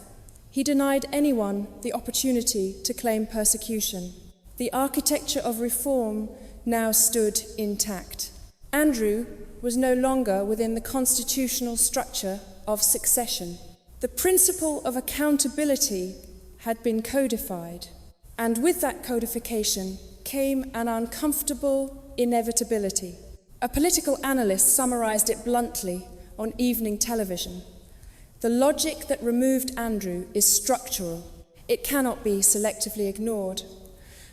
he denied anyone the opportunity to claim persecution. The architecture of reform now stood intact. Andrew was no longer within the constitutional structure of succession. The principle of accountability had been codified, and with that codification came an uncomfortable inevitability. A political analyst summarized it bluntly on evening television. The logic that removed Andrew is structural. It cannot be selectively ignored.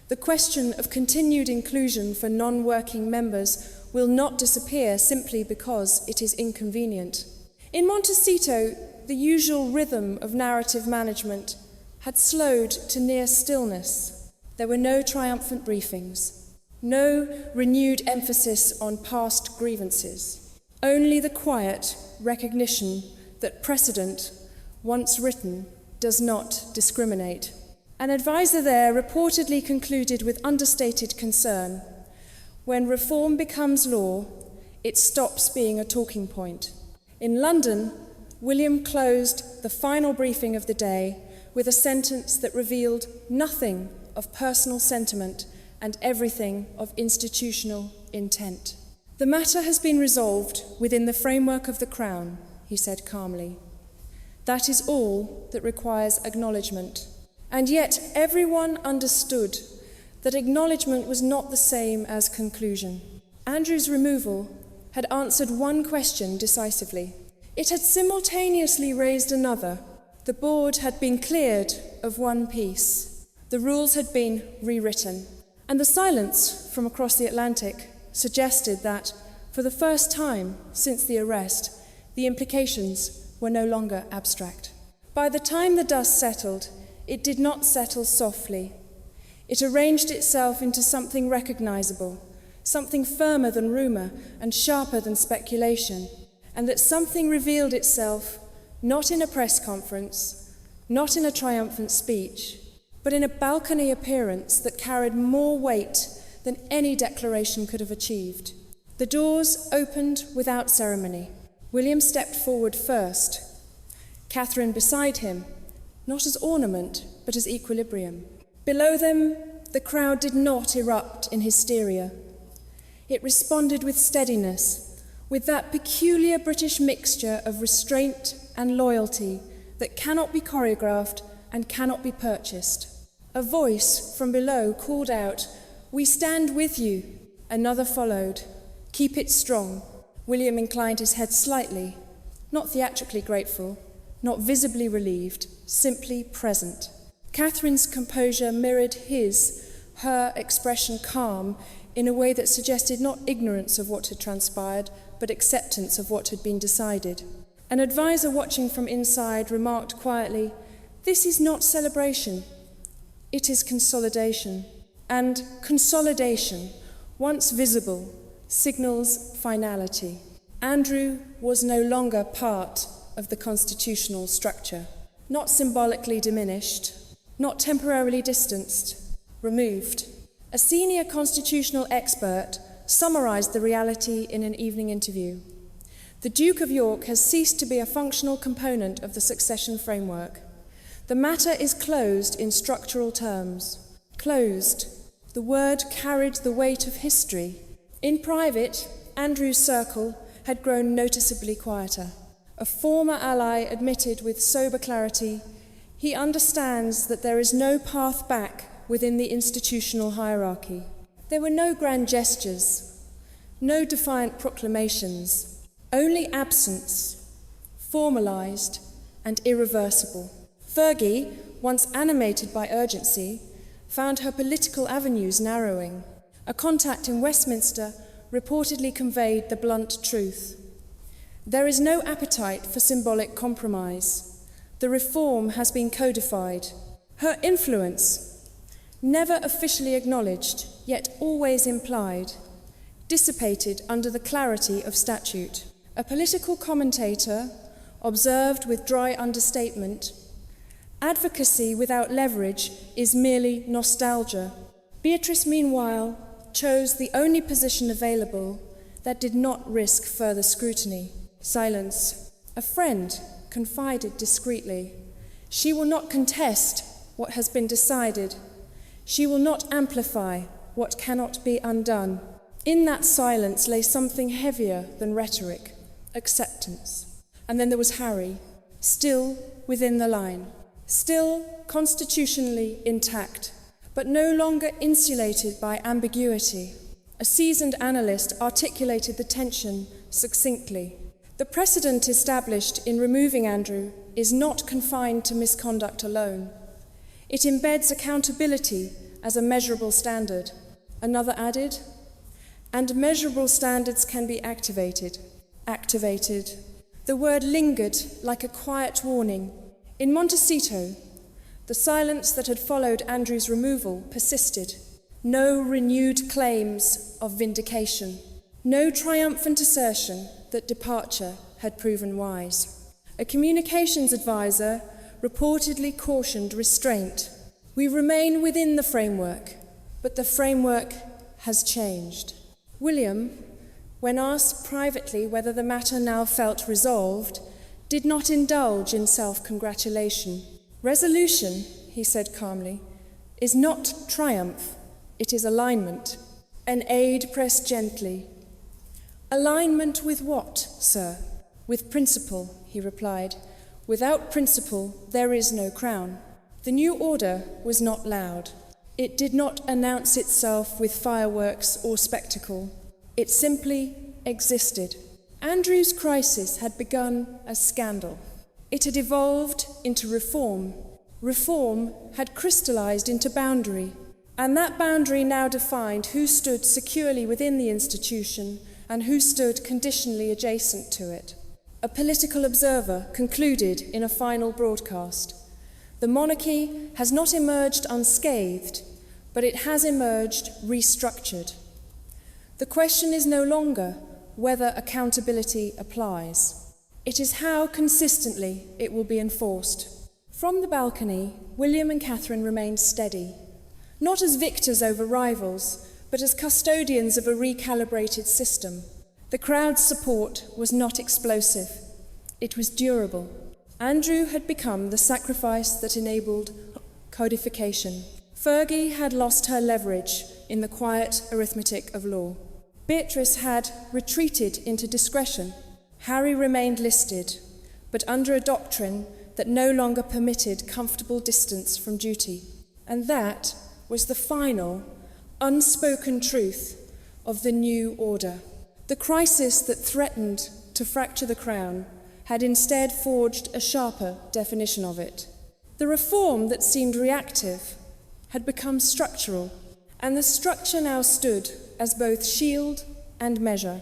The question of continued inclusion for non-working members will not disappear simply because it is inconvenient. In Montecito, the usual rhythm of narrative management had slowed to near stillness. There were no triumphant briefings, no renewed emphasis on past grievances, only the quiet recognition that precedent, once written, does not discriminate. An advisor there reportedly concluded with understated concern, when reform becomes law, it stops being a talking point. In London, William closed the final briefing of the day with a sentence that revealed nothing of personal sentiment and everything of institutional intent. "The matter has been resolved within the framework of the Crown," he said calmly. "That is all that requires acknowledgement." And yet everyone understood that acknowledgement was not the same as conclusion. Andrew's removal had answered one question decisively. It had simultaneously raised another. The board had been cleared of one piece. The rules had been rewritten. And the silence from across the Atlantic suggested that, for the first time since the arrest, the implications were no longer abstract. By the time the dust settled, it did not settle softly. It arranged itself into something recognizable, something firmer than rumor and sharper than speculation, and that something revealed itself not in a press conference, not in a triumphant speech, but in a balcony appearance that carried more weight than any declaration could have achieved. The doors opened without ceremony. William stepped forward first, Catherine beside him, not as ornament, but as equilibrium. Below them, the crowd did not erupt in hysteria. It responded with steadiness, with that peculiar British mixture of restraint and loyalty that cannot be choreographed and cannot be purchased. A voice from below called out, "We stand with you." Another followed, "Keep it strong." William inclined his head slightly, not theatrically grateful, not visibly relieved, simply present. Catherine's composure mirrored her expression calm, in a way that suggested not ignorance of what had transpired, but acceptance of what had been decided. An advisor watching from inside remarked quietly, "This is not celebration, it is consolidation." And consolidation, once visible, signals finality. Andrew was no longer part of the constitutional structure, not symbolically diminished, not temporarily distanced, removed. A senior constitutional expert summarized the reality in an evening interview. The Duke of York has ceased to be a functional component of the succession framework. The matter is closed in structural terms. Closed. The word carried the weight of history. In private, Andrew's circle had grown noticeably quieter. A former ally admitted with sober clarity, he understands that there is no path back within the institutional hierarchy. There were no grand gestures, no defiant proclamations, only absence, formalized and irreversible. Fergie, once animated by urgency, found her political avenues narrowing. A contact in Westminster reportedly conveyed the blunt truth. There is no appetite for symbolic compromise. The reform has been codified. Her influence, never officially acknowledged, yet always implied, dissipated under the clarity of statute. A political commentator observed with dry understatement, "Advocacy without leverage is merely nostalgia." Beatrice, meanwhile, chose the only position available that did not risk further scrutiny. Silence. A friend confided discreetly, "She will not contest what has been decided. She will not amplify what cannot be undone." In that silence lay something heavier than rhetoric, acceptance. And then there was Harry, still within the line, still constitutionally intact, but no longer insulated by ambiguity. A seasoned analyst articulated the tension succinctly. The precedent established in removing Andrew is not confined to misconduct alone. It embeds accountability as a measurable standard. Another added, and measurable standards can be activated. Activated. The word lingered like a quiet warning. In Montecito, the silence that had followed Andrew's removal persisted. No renewed claims of vindication. No triumphant assertion that departure had proven wise. A communications advisor reportedly cautioned restraint. We remain within the framework, but the framework has changed. William, when asked privately whether the matter now felt resolved, did not indulge in self-congratulation. Resolution, he said calmly, is not triumph, it is alignment. An aide pressed gently. Alignment with what, sir? With principle, he replied. Without principle, there is no crown. The new order was not loud. It did not announce itself with fireworks or spectacle. It simply existed. Andrew's crisis had begun as scandal. It had evolved into reform. Reform had crystallized into boundary, and that boundary now defined who stood securely within the institution and who stood conditionally adjacent to it. A political observer concluded in a final broadcast, the monarchy has not emerged unscathed, but it has emerged restructured. The question is no longer whether accountability applies. It is how consistently it will be enforced. From the balcony, William and Catherine remained steady, not as victors over rivals, but as custodians of a recalibrated system. The crowd's support was not explosive. It was durable. Andrew had become the sacrifice that enabled codification. Fergie had lost her leverage in the quiet arithmetic of law. Beatrice had retreated into discretion. Harry remained listed, but under a doctrine that no longer permitted comfortable distance from duty. And that was the final, unspoken truth of the new order. The crisis that threatened to fracture the crown had instead forged a sharper definition of it. The reform that seemed reactive had become structural, and the structure now stood as both shield and measure.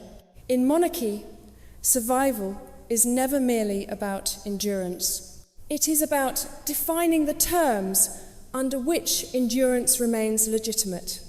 In monarchy, survival is never merely about endurance. It is about defining the terms under which endurance remains legitimate.